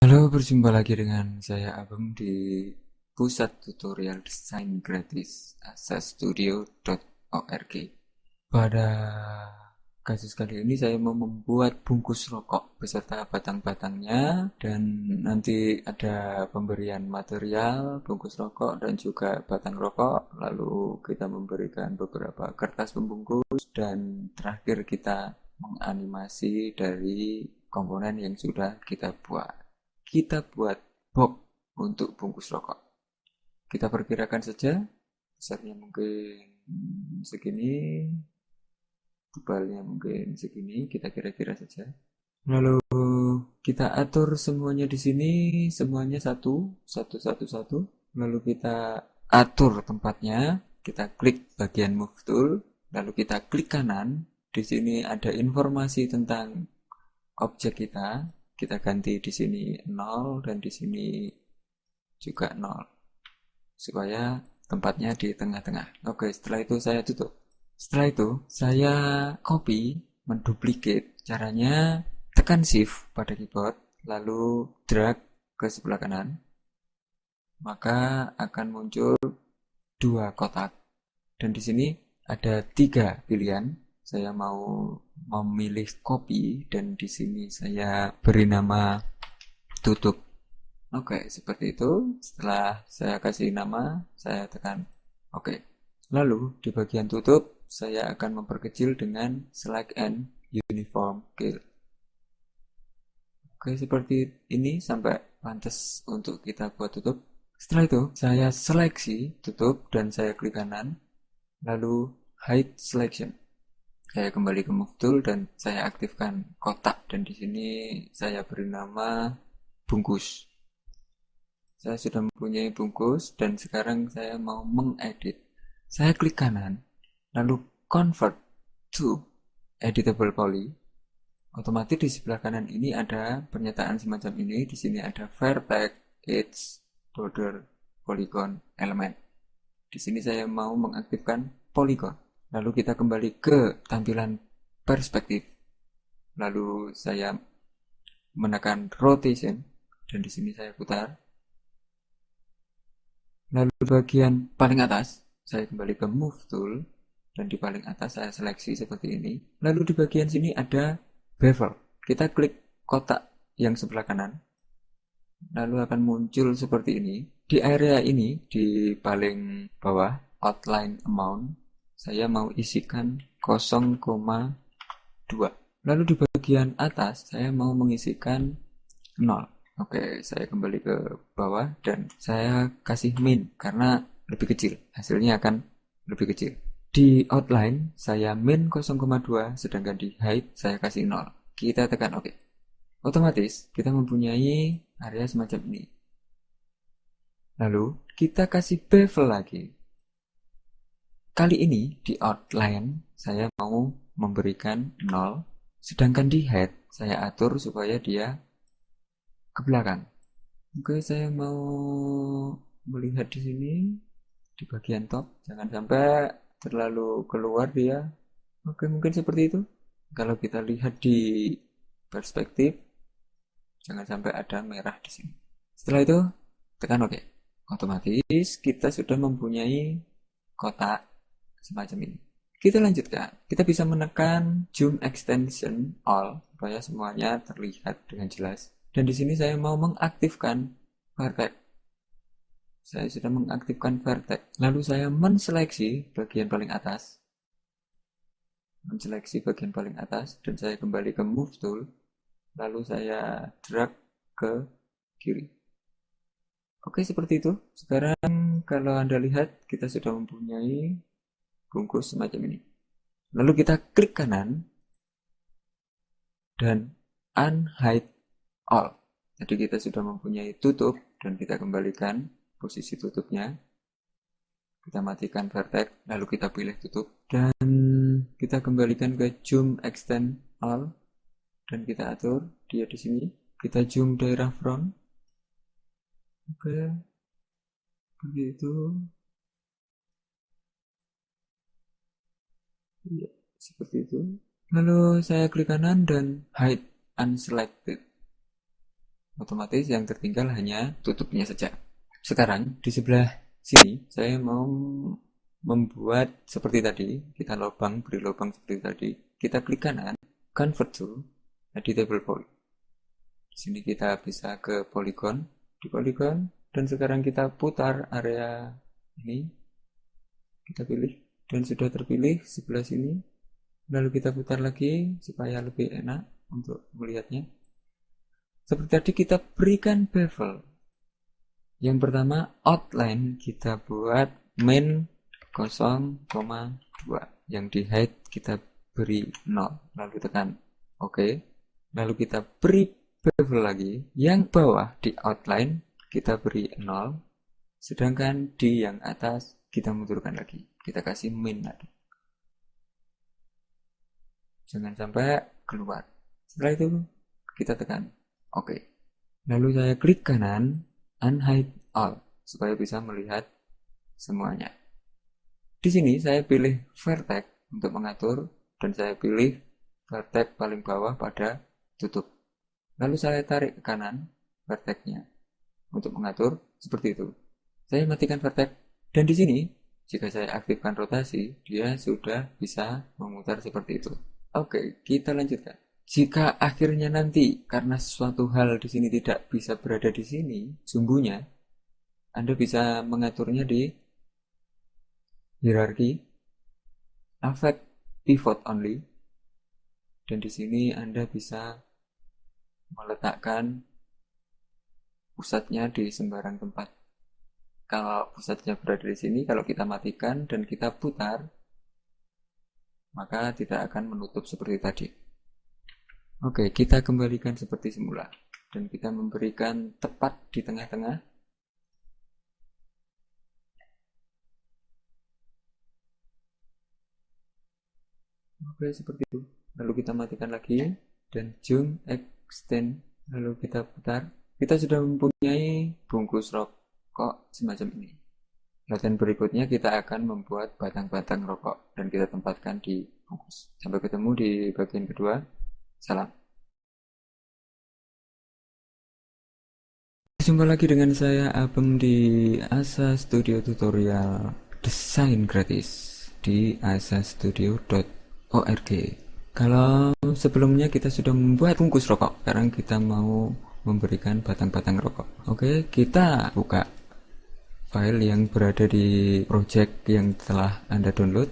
Halo, berjumpa lagi dengan saya Abang di Pusat Tutorial Desain Gratis asastudio.org. Pada kasus kali ini saya mau membuat bungkus rokok beserta batang-batangnya, dan nanti ada pemberian material bungkus rokok dan juga batang rokok. Lalu kita memberikan beberapa kertas pembungkus dan terakhir kita menganimasi dari komponen yang sudah kita buat. Kita buat box untuk bungkus rokok. Kita perkirakan saja besarnya mungkin segini, tebalnya mungkin segini, kita kira-kira saja. Lalu kita atur semuanya di sini, semuanya satu, satu, satu, satu. Lalu kita atur tempatnya, kita klik bagian move tool, lalu kita klik kanan. Di sini ada informasi tentang objek kita. Kita ganti di sini 0 dan di sini juga 0 supaya tempatnya di tengah-tengah. Oke, setelah itu saya tutup. Setelah itu saya copy, menduplicate. Caranya tekan shift pada keyboard, lalu drag ke sebelah kanan, maka akan muncul dua kotak. Dan di sini ada tiga pilihan. Saya mau memilih copy dan di sini saya beri nama tutup. Oke, seperti itu. Setelah saya kasih nama, saya tekan oke. Lalu di bagian tutup, saya akan memperkecil dengan select and uniform scale. Oke, seperti ini sampai pantas untuk kita buat tutup. Setelah itu, saya seleksi tutup dan saya klik kanan, lalu hide selection. Saya kembali ke move tool dan saya aktifkan kotak dan di sini saya beri nama bungkus. Saya sudah mempunyai bungkus dan sekarang saya mau mengedit. Saya klik kanan, lalu convert to editable poly. Otomatis di sebelah kanan ini ada pernyataan semacam ini. Di sini ada vertex, edge, border, polygon, element. Di sini saya mau mengaktifkan polygon. Lalu kita kembali ke tampilan perspektif. Lalu saya menekan rotation dan di sini saya putar. Lalu bagian paling atas, saya kembali ke move tool dan di paling atas saya seleksi seperti ini. Lalu di bagian sini ada bevel. Kita klik kotak yang sebelah kanan. Lalu akan muncul seperti ini. Di area ini, di paling bawah, outline amount, saya mau isikan 0,2. Lalu di bagian atas, saya mau mengisikan 0. Oke, saya kembali ke bawah dan saya kasih min karena lebih kecil. Hasilnya akan lebih kecil. Di outline, saya min 0,2, sedangkan di height saya kasih 0. Kita tekan OK. Otomatis, kita mempunyai area semacam ini. Lalu, kita kasih bevel lagi. Kali ini, di outline, saya mau memberikan 0. Sedangkan di head, saya atur supaya dia ke belakang. Oke, saya mau melihat di sini di bagian top, jangan sampai terlalu keluar dia. Oke, mungkin seperti itu. Kalau kita lihat di perspektif, jangan sampai ada merah di sini. Setelah itu, tekan OK. Otomatis kita sudah mempunyai kotak semacam ini. Kita lanjutkan. Kita bisa menekan zoom extension all supaya semuanya terlihat dengan jelas. Dan di sini saya mau mengaktifkan vertex. Saya sudah mengaktifkan vertex. Lalu saya menseleksi bagian paling atas. Menseleksi bagian paling atas dan saya kembali ke move tool. Lalu saya drag ke kiri. Oke, seperti itu. Sekarang kalau Anda lihat, kita sudah mempunyai bungkus semacam ini. Lalu kita klik kanan dan unhide all. Jadi kita sudah mempunyai tutup dan kita kembalikan posisi tutupnya. Kita matikan vertex, lalu kita pilih tutup dan kita kembalikan ke zoom extend all dan kita atur dia di sini. Kita zoom daerah front. Oke, begitu. Ya, seperti itu. Lalu saya klik kanan dan hide unselected. Otomatis yang tertinggal hanya tutupnya saja. Sekarang di sebelah sini saya mau membuat seperti tadi, kita beri lubang seperti tadi. Kita klik kanan, convert to editable poly. Di sini kita bisa ke polygon, di polygon, dan sekarang kita putar area ini. Kita pilih dan sudah terpilih sebelah sini. Lalu kita putar lagi supaya lebih enak untuk melihatnya. Seperti tadi kita berikan bevel. Yang pertama outline kita buat min 0,2. Yang di height kita beri 0. Lalu tekan OK. Lalu kita beri bevel lagi. Yang bawah di outline kita beri 0. Sedangkan di yang atas kita mundurkan lagi. Kita kasih min lagi. Jangan sampai keluar. Setelah itu kita tekan OK. Lalu saya klik kanan, unhide all, supaya bisa melihat semuanya. Di sini saya pilih vertex untuk mengatur, dan saya pilih vertex paling bawah pada tutup. Lalu saya tarik ke kanan vertexnya untuk mengatur seperti itu. Saya matikan vertex, dan di sini jika saya aktifkan rotasi, dia sudah bisa memutar seperti itu. Oke, kita lanjutkan. Jika akhirnya nanti karena suatu hal di sini tidak bisa berada di sini, sumbunya, Anda bisa mengaturnya di hierarki, affect pivot only, dan di sini Anda bisa meletakkan pusatnya di sembarang tempat. Kalau pusatnya berada di sini, kalau kita matikan dan kita putar, maka tidak akan menutup seperti tadi. Oke, kita kembalikan seperti semula. Dan kita memberikan tepat di tengah-tengah. Oke, seperti itu. Lalu kita matikan lagi. Dan zoom, extend. Lalu kita putar. Kita sudah mempunyai bungkus rokok semacam ini. Latihan berikutnya kita akan membuat batang-batang rokok. Dan kita tempatkan di bungkus. Sampai ketemu di bagian kedua. Salam. Jumpa lagi dengan saya Abeng di Asa Studio Tutorial Desain Gratis di asastudio.org. Kalau sebelumnya kita sudah membuat bungkus rokok, sekarang kita mau memberikan batang-batang rokok. Oke, kita buka file yang berada di project yang telah Anda download.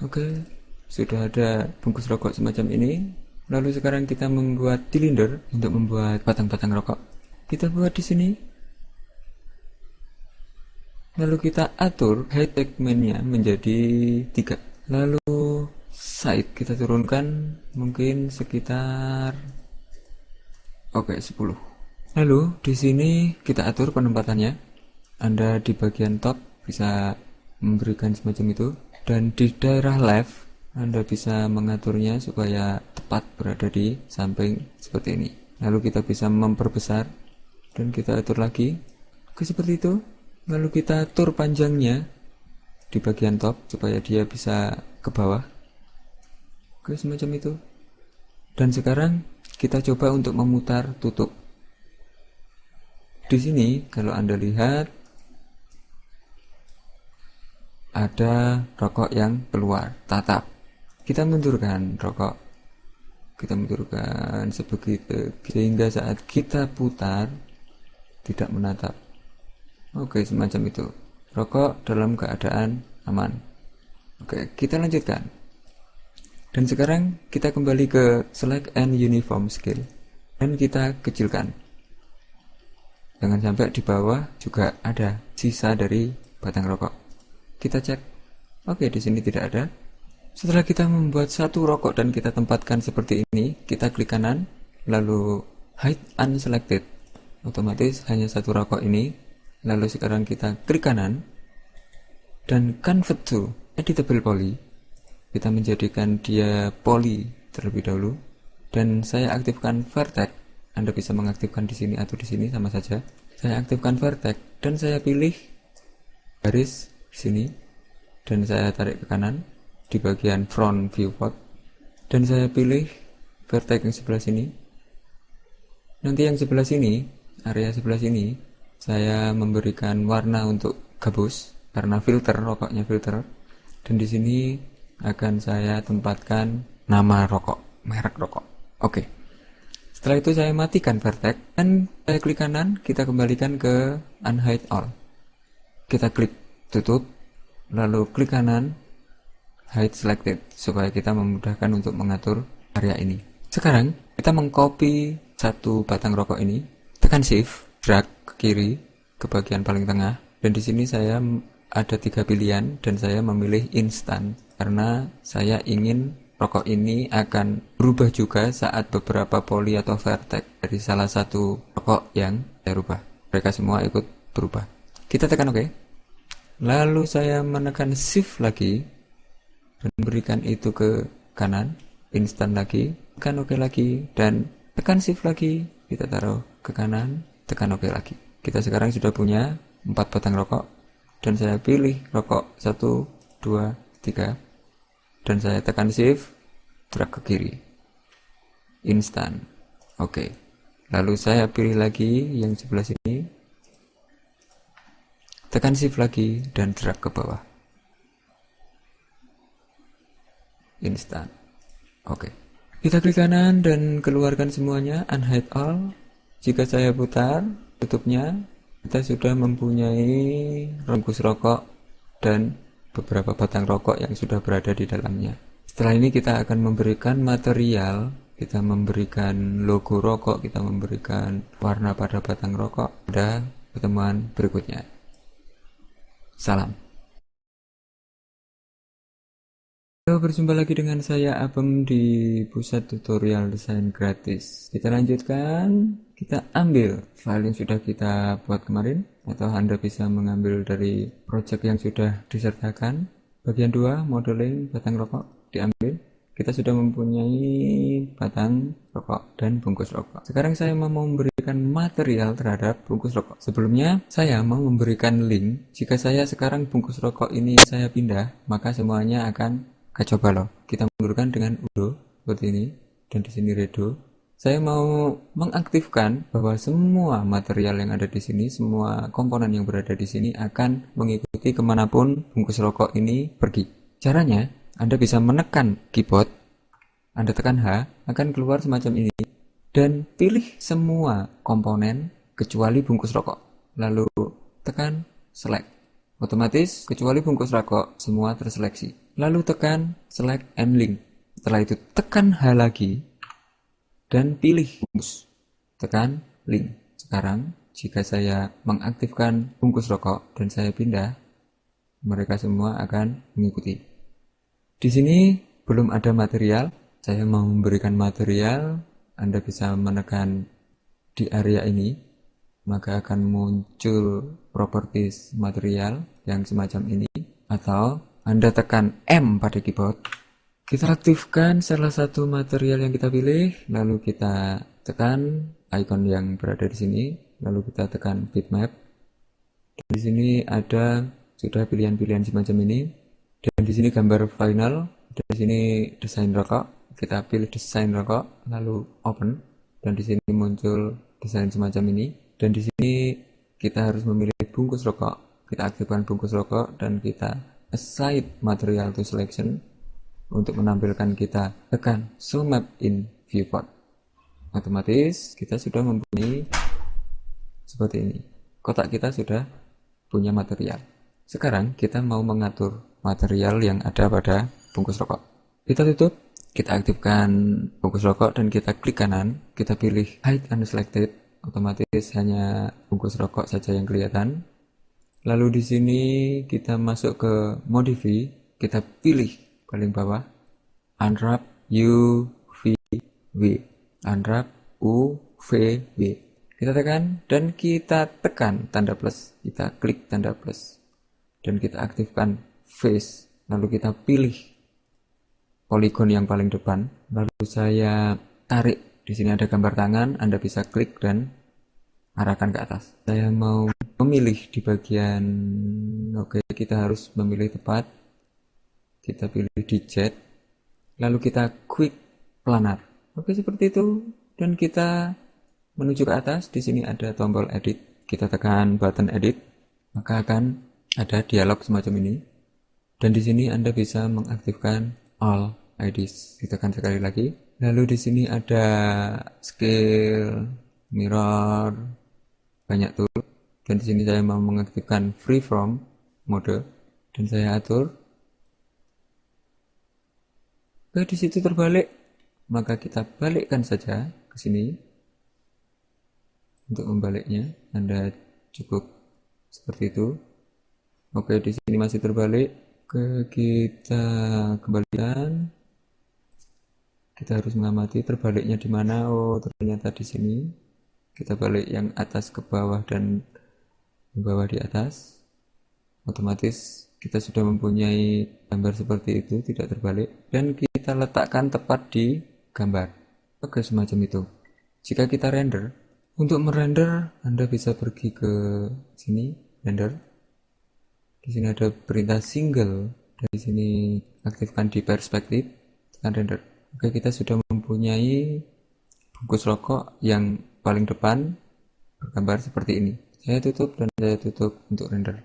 Oke, sudah ada bungkus rokok semacam ini. Lalu sekarang kita membuat silinder untuk membuat batang-batang rokok. Kita buat di sini. Lalu kita atur height segmentnya menjadi 3. Lalu side kita turunkan mungkin sekitar 10. Lalu di sini kita atur penempatannya. Anda di bagian top bisa memberikan semacam itu, dan di daerah left Anda bisa mengaturnya supaya tepat berada di samping seperti ini. Lalu kita bisa memperbesar dan kita atur lagi. Oke, seperti itu. Lalu kita atur panjangnya di bagian top supaya dia bisa ke bawah. Oke, semacam itu. Dan sekarang kita coba untuk memutar tutup. Di sini kalau Anda lihat ada rokok yang keluar, tatap. Kita mundurkan rokok. Kita mundurkan sebegitu sehingga saat kita putar tidak menatap. Oke, semacam itu. Rokok dalam keadaan aman. Oke, kita lanjutkan. Dan sekarang kita kembali ke select and uniform scale. Dan kita kecilkan. Jangan sampai di bawah juga ada sisa dari batang rokok. Kita cek. Oke, di sini tidak ada. Setelah kita membuat satu rokok dan kita tempatkan seperti ini, kita klik kanan, lalu hide unselected. Otomatis hanya satu rokok ini. Lalu sekarang kita klik kanan dan convert to editable poly. Kita menjadikan dia poly terlebih dahulu, dan saya aktifkan vertex. Anda bisa mengaktifkan di sini atau di sini sama saja. Saya aktifkan vertex dan saya pilih garis sini, dan saya tarik ke kanan di bagian front viewport, dan saya pilih vertex yang sebelah sini. Nanti yang sebelah sini, area sebelah sini, saya memberikan warna untuk gabus karena filter, rokoknya filter. Dan di sini akan saya tempatkan nama rokok, merek rokok. Oke. Setelah itu saya matikan vertex dan saya klik kanan, kita kembalikan ke unhide all. Kita klik tutup, lalu klik kanan, hide selected, supaya kita memudahkan untuk mengatur area ini. Sekarang kita mengcopy satu batang rokok ini, tekan shift, drag ke kiri ke bagian paling tengah, dan di sini saya ada 3 pilihan dan saya memilih instan karena saya ingin rokok ini akan berubah juga saat beberapa poli atau vertex dari salah satu rokok yang saya rubah. Mereka semua ikut berubah. Kita tekan OK. Lalu saya menekan shift lagi dan berikan itu ke kanan, instan lagi, tekan OK lagi, dan tekan shift lagi, kita taruh ke kanan, tekan OK lagi. Kita sekarang sudah punya 4 batang rokok, dan saya pilih rokok 1, 2, 3, dan saya tekan shift, drag ke kiri, instan, OK. Lalu saya pilih lagi yang sebelah sini, tekan shift lagi, dan drag ke bawah, instan, OK. Kita klik kanan dan keluarkan semuanya, unhide all. Jika saya putar tutupnya, kita sudah mempunyai bungkus rokok dan beberapa batang rokok yang sudah berada di dalamnya. Setelah ini kita akan memberikan material, kita memberikan logo rokok, kita memberikan warna pada batang rokok pada pertemuan berikutnya. Salam. Halo, berjumpa lagi dengan saya Abem di Pusat Tutorial Desain Gratis. Kita lanjutkan, kita ambil file yang sudah kita buat kemarin, atau Anda bisa mengambil dari project yang sudah disertakan. Bagian 2, modeling batang rokok, diambil. Kita sudah mempunyai batang rokok dan bungkus rokok. Sekarang saya mau memberikan material terhadap bungkus rokok. Sebelumnya, saya mau memberikan link. Jika saya sekarang bungkus rokok ini saya pindah, maka semuanya akan kacau balau. Kita menggunakan dengan undo seperti ini, dan di sini redo. Saya mau mengaktifkan bahwa semua material yang ada di sini, semua komponen yang berada di sini akan mengikuti kemanapun bungkus rokok ini pergi. Caranya, Anda bisa menekan keyboard, Anda tekan H, akan keluar semacam ini, dan pilih semua komponen kecuali bungkus rokok. Lalu tekan select. Otomatis kecuali bungkus rokok semua terseleksi. Lalu tekan select and link. Setelah itu tekan H lagi dan pilih bungkus. Tekan link. Sekarang jika saya mengaktifkan bungkus rokok dan saya pindah, mereka semua akan mengikuti. Di sini belum ada material. Saya mau memberikan material. Anda bisa menekan di area ini, maka akan muncul properties material yang semacam ini. Atau Anda tekan M pada keyboard. Kita aktifkan salah satu material yang kita pilih, lalu kita tekan icon yang berada di sini, lalu kita tekan bitmap. Di sini ada sudah pilihan-pilihan semacam ini, dan di sini gambar final, dan di sini desain rokok. Kita pilih desain rokok, lalu open, dan di sini muncul desain semacam ini. Dan di sini kita harus memilih bungkus rokok. Kita aktifkan bungkus rokok dan kita assign material to selection. Untuk menampilkan kita tekan show map in viewport. Otomatis kita sudah mempunyai seperti ini. Kotak kita sudah punya material. Sekarang kita mau mengatur material yang ada pada bungkus rokok. Kita tutup, kita aktifkan bungkus rokok dan kita klik kanan. Kita pilih hide unselected. Otomatis hanya bungkus rokok saja yang kelihatan. Lalu di sini kita masuk ke modify, kita pilih paling bawah unwrap UVW, unwrap UVW. Kita tekan dan kita tekan tanda plus, kita klik tanda plus dan kita aktifkan face. Lalu kita pilih poligon yang paling depan. Lalu saya tarik. Di sini ada gambar tangan, Anda bisa klik dan arahkan ke atas. Saya mau memilih di bagian, oke, kita harus memilih tepat. Kita pilih digit, lalu kita quick planar. Oke, seperti itu. Dan kita menuju ke atas, di sini ada tombol edit. Kita tekan button edit, maka akan ada dialog semacam ini. Dan di sini Anda bisa mengaktifkan all IDs. Ditekan sekali lagi. Lalu di sini ada scale, mirror, banyak tool. Dan di sini saya mau mengaktifkan freeform mode dan saya atur. Di situ terbalik, maka kita balikkan saja ke sini. Untuk membaliknya, Anda cukup seperti itu. Oke, di sini masih terbalik. Kita kembalikan. Kita harus mengamati terbaliknya di mana. Oh, ternyata di sini. Kita balik yang atas ke bawah dan bawah di atas. Otomatis kita sudah mempunyai gambar seperti itu, tidak terbalik. Dan kita letakkan tepat di gambar. Oke, semacam itu. Jika kita render, untuk merender Anda bisa pergi ke sini, render. Di sini ada perintah single. Dari sini aktifkan di perspektif, tekan render. Oke, kita sudah mempunyai bungkus rokok yang paling depan bergambar seperti ini. Saya tutup dan saya tutup untuk render.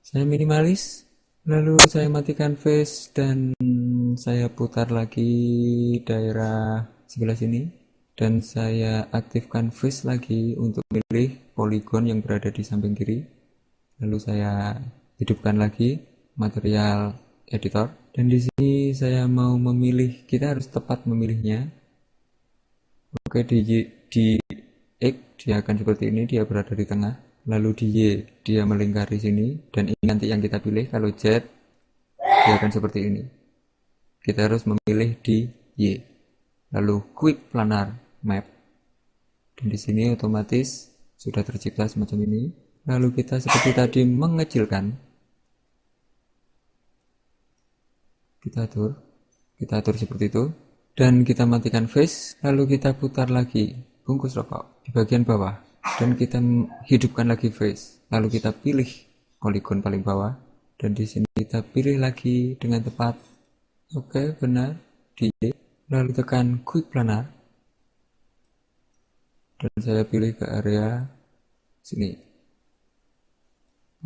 Saya minimalis, lalu saya matikan face dan saya putar lagi daerah sebelah sini. Dan saya aktifkan face lagi untuk memilih poligon yang berada di samping kiri. Lalu saya hidupkan lagi material editor. Dan di sini saya mau memilih, kita harus tepat memilihnya. Oke, di X dia akan seperti ini, dia berada di tengah. Lalu di Y dia melingkari sini. Dan ini nanti yang kita pilih. Kalau Z dia akan seperti ini. Kita harus memilih di Y. Lalu quick planar map. Dan di sini otomatis sudah tercipta semacam ini. Lalu kita seperti tadi mengecilkan. Kita atur seperti itu. Dan kita matikan face. Lalu kita putar lagi bungkus rokok di bagian bawah. Dan kita hidupkan lagi face. Lalu kita pilih poligon paling bawah. Dan di sini kita pilih lagi dengan tepat. Oke, benar. Di Y. Lalu tekan quick planar. Dan saya pilih ke area sini.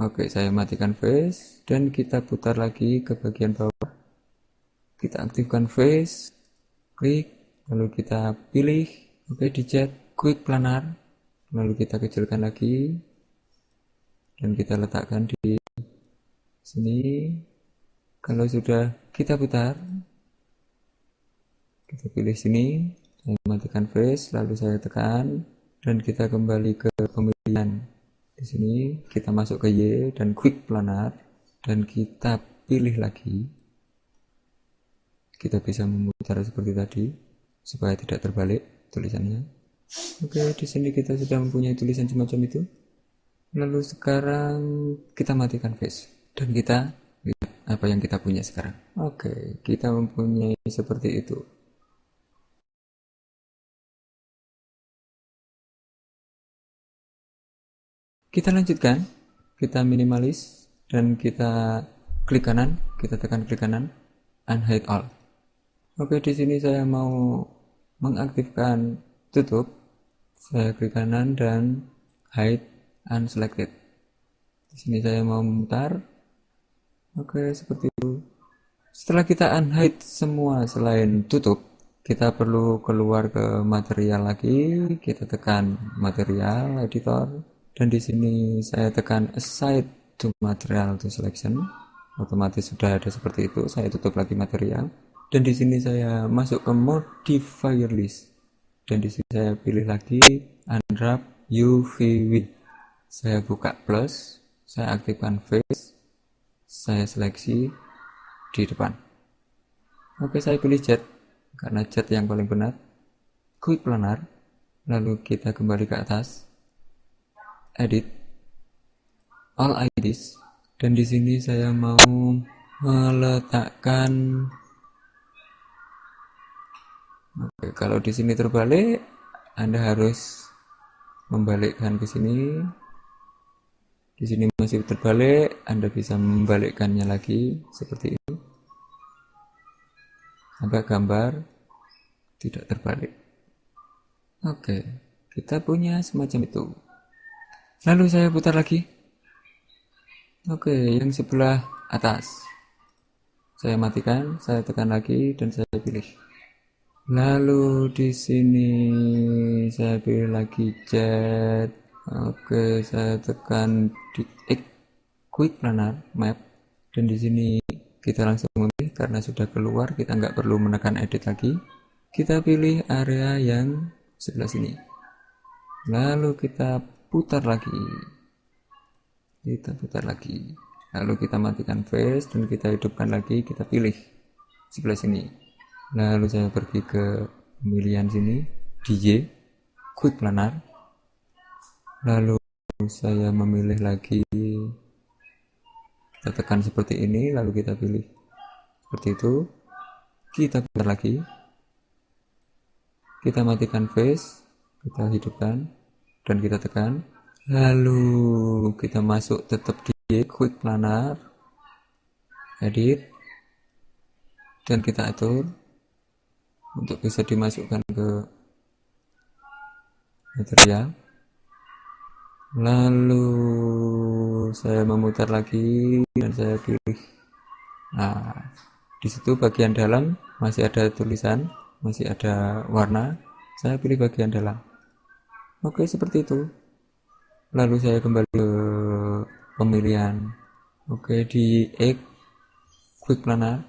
Oke, saya matikan face. Dan kita putar lagi ke bagian bawah. Kita aktifkan face. Klik. Lalu kita pilih. Oke, di Z. Quick planar. Lalu kita kecilkan lagi. Dan kita letakkan di sini. Kalau sudah kita putar. Kita pilih sini, saya matikan face, lalu saya tekan, dan kita kembali ke pemilihan. Di sini kita masuk ke Y dan quick planar, dan kita pilih lagi. Kita bisa memutar seperti tadi, supaya tidak terbalik tulisannya. Oke, di sini kita sudah mempunyai tulisan semacam itu. Lalu sekarang kita matikan face, dan kita lihat apa yang kita punya sekarang. Oke, kita mempunyai seperti itu. Kita lanjutkan, kita minimalis, dan kita klik kanan, kita tekan klik kanan, unhide all. Oke, di sini saya mau mengaktifkan tutup, saya klik kanan dan hide unselected. Di sini saya mau memutar. Oke, seperti itu. Setelah kita unhide semua selain tutup, kita perlu keluar ke material lagi, kita tekan material editor. Dan di sini saya tekan aside to material to selection. Otomatis sudah ada seperti itu. Saya tutup lagi material. Dan di sini saya masuk ke modifier list. Dan di sini saya pilih lagi unwrap UV width. Saya buka plus. Saya aktifkan face. Saya seleksi di depan. Oke, saya pilih jet. Karena jet yang paling benar. Quick planar. Lalu kita kembali ke atas. Edit all IDs, dan di sini saya mau meletakkan. Oke, kalau di sini terbalik, Anda harus membalikkan ke sini. Di sini masih terbalik, Anda bisa membalikkannya lagi seperti ini sampai gambar tidak terbalik. Oke, Kita punya semacam itu. Lalu saya putar lagi. Oke, yang sebelah atas. Saya matikan, saya tekan lagi dan saya pilih. Lalu di sini saya pilih lagi jet. Oke, saya tekan di X quick planar map dan di sini kita langsung memilih karena sudah keluar, kita nggak perlu menekan edit lagi. Kita pilih area yang sebelah sini. Lalu kita putar lagi. Lalu kita matikan face dan kita hidupkan lagi, kita pilih sebelah sini. Lalu saya pergi ke pemilihan sini, DJ, quick planar. Lalu saya memilih lagi, kita tekan seperti ini, lalu kita pilih seperti itu. Kita putar lagi, kita matikan face, kita hidupkan dan kita tekan. Lalu kita masuk tetap di quick planar, edit, dan kita atur untuk bisa dimasukkan ke material. Lalu saya memutar lagi dan saya pilih. Nah, di situ bagian dalam masih ada tulisan, masih ada warna. Saya pilih bagian dalam. Oke, seperti itu. Lalu saya kembali ke pemilihan. Oke, di X quick planar.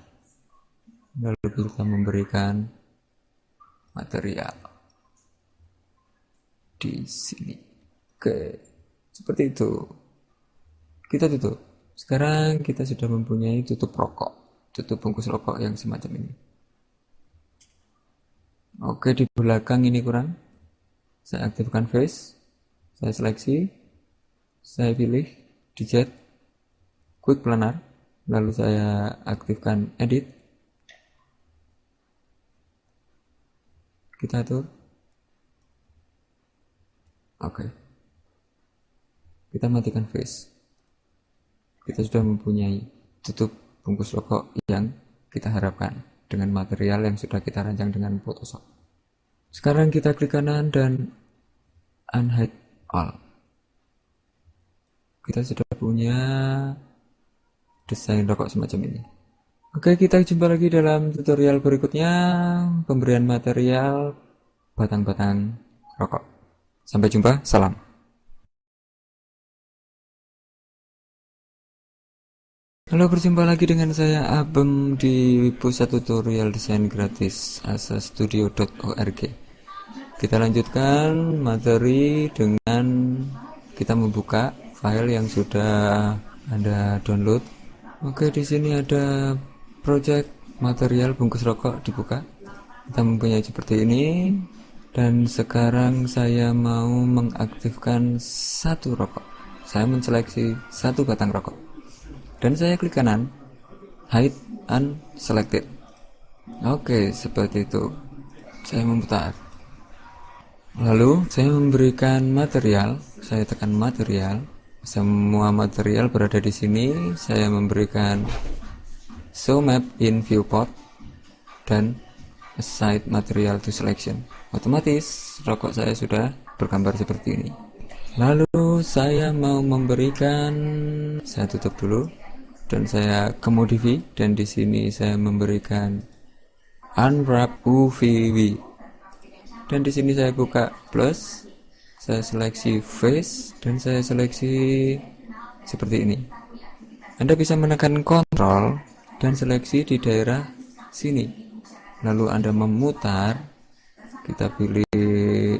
Lalu kita memberikan material di sini. Oke, seperti itu. Kita tutup. Sekarang kita sudah mempunyai tutup rokok, tutup bungkus rokok yang semacam ini. Oke, di belakang ini kurang. Saya aktifkan face, saya seleksi, saya pilih digit, quick planar, lalu saya aktifkan edit. Kita atur. Oke. Kita matikan face. Kita sudah mempunyai tutup bungkus rokok yang kita harapkan dengan material yang sudah kita rancang dengan Photoshop. Sekarang kita klik kanan dan unhide all. Kita sudah punya desain rokok semacam ini. Oke, kita jumpa lagi dalam tutorial berikutnya, pemberian material batang-batang rokok. Sampai jumpa, salam. Halo, berjumpa lagi dengan saya Abem di pusat tutorial desain gratis asastudio.org. Kita lanjutkan materi dengan kita membuka file yang sudah Anda download. Oke, di sini ada project material bungkus rokok dibuka. Kita mempunyai seperti ini. Dan sekarang saya mau mengaktifkan satu rokok. Saya menseleksi satu batang rokok. Dan saya klik kanan, hide unselected. Oke, seperti itu. Saya memutar. Lalu saya memberikan material. Saya tekan material. Semua material berada di sini. Saya memberikan show map in viewport dan assign material to selection. Otomatis rokok saya sudah bergambar seperti ini. Lalu saya mau memberikan, saya tutup dulu dan saya ke modify dan di sini saya memberikan unwrap UVW. Dan di sini saya buka plus, saya seleksi face dan saya seleksi seperti ini. Anda bisa menekan kontrol dan seleksi di daerah sini. Lalu Anda memutar, kita pilih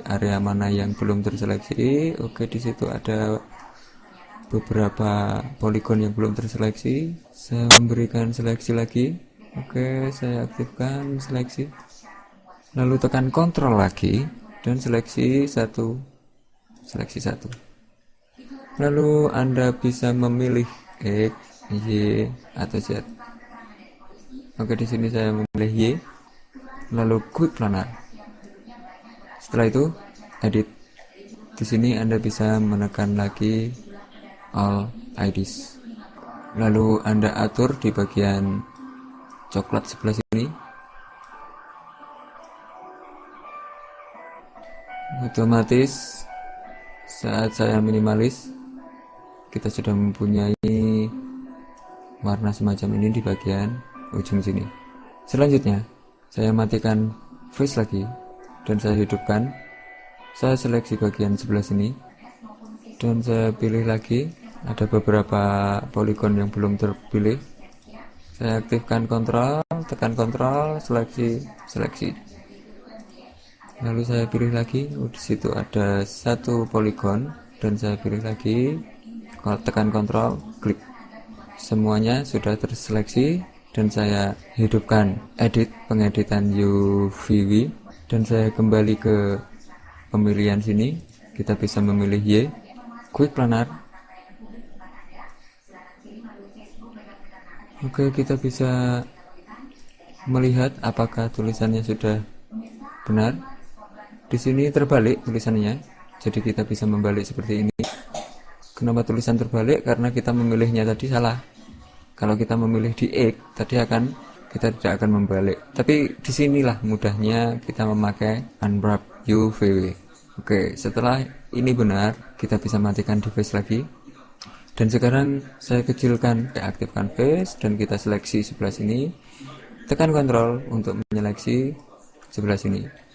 area mana yang belum terseleksi. Oke, di situ ada beberapa poligon yang belum terseleksi. Saya memberikan seleksi lagi. Oke, saya aktifkan seleksi. Lalu tekan kontrol lagi dan seleksi satu. Lalu Anda bisa memilih X, Y, atau Z. Oke, di sini saya memilih Y. Lalu quick planar. Setelah itu edit. Di sini Anda bisa menekan lagi all IDs. Lalu Anda atur di bagian coklat sebelah sini. Otomatis saat saya minimalis, kita sudah mempunyai warna semacam ini di bagian ujung sini. Selanjutnya, saya matikan face lagi dan saya hidupkan. Saya seleksi bagian sebelah sini dan saya pilih lagi. Ada beberapa poligon yang belum terpilih. Saya aktifkan kontrol, tekan kontrol, seleksi. Lalu saya pilih lagi. Di situ ada satu poligon dan saya pilih lagi. Tekan kontrol, klik. Semuanya sudah terseleksi dan saya hidupkan edit pengeditan UVW dan saya kembali ke pemilihan sini. Kita bisa memilih Y, quick planar. Oke, kita bisa melihat apakah tulisannya sudah benar. Di sini terbalik tulisannya, jadi kita bisa membalik seperti ini. Kenapa tulisan terbalik? Karena kita memilihnya tadi salah. Kalau kita memilih di X, tadi kita tidak akan membalik. Tapi disinilah mudahnya kita memakai unwrap UVW. Oke, setelah ini benar, kita bisa matikan device lagi. Dan sekarang saya kecilkan, aktifkan face dan kita seleksi sebelah sini. Tekan kontrol untuk menyeleksi sebelah sini.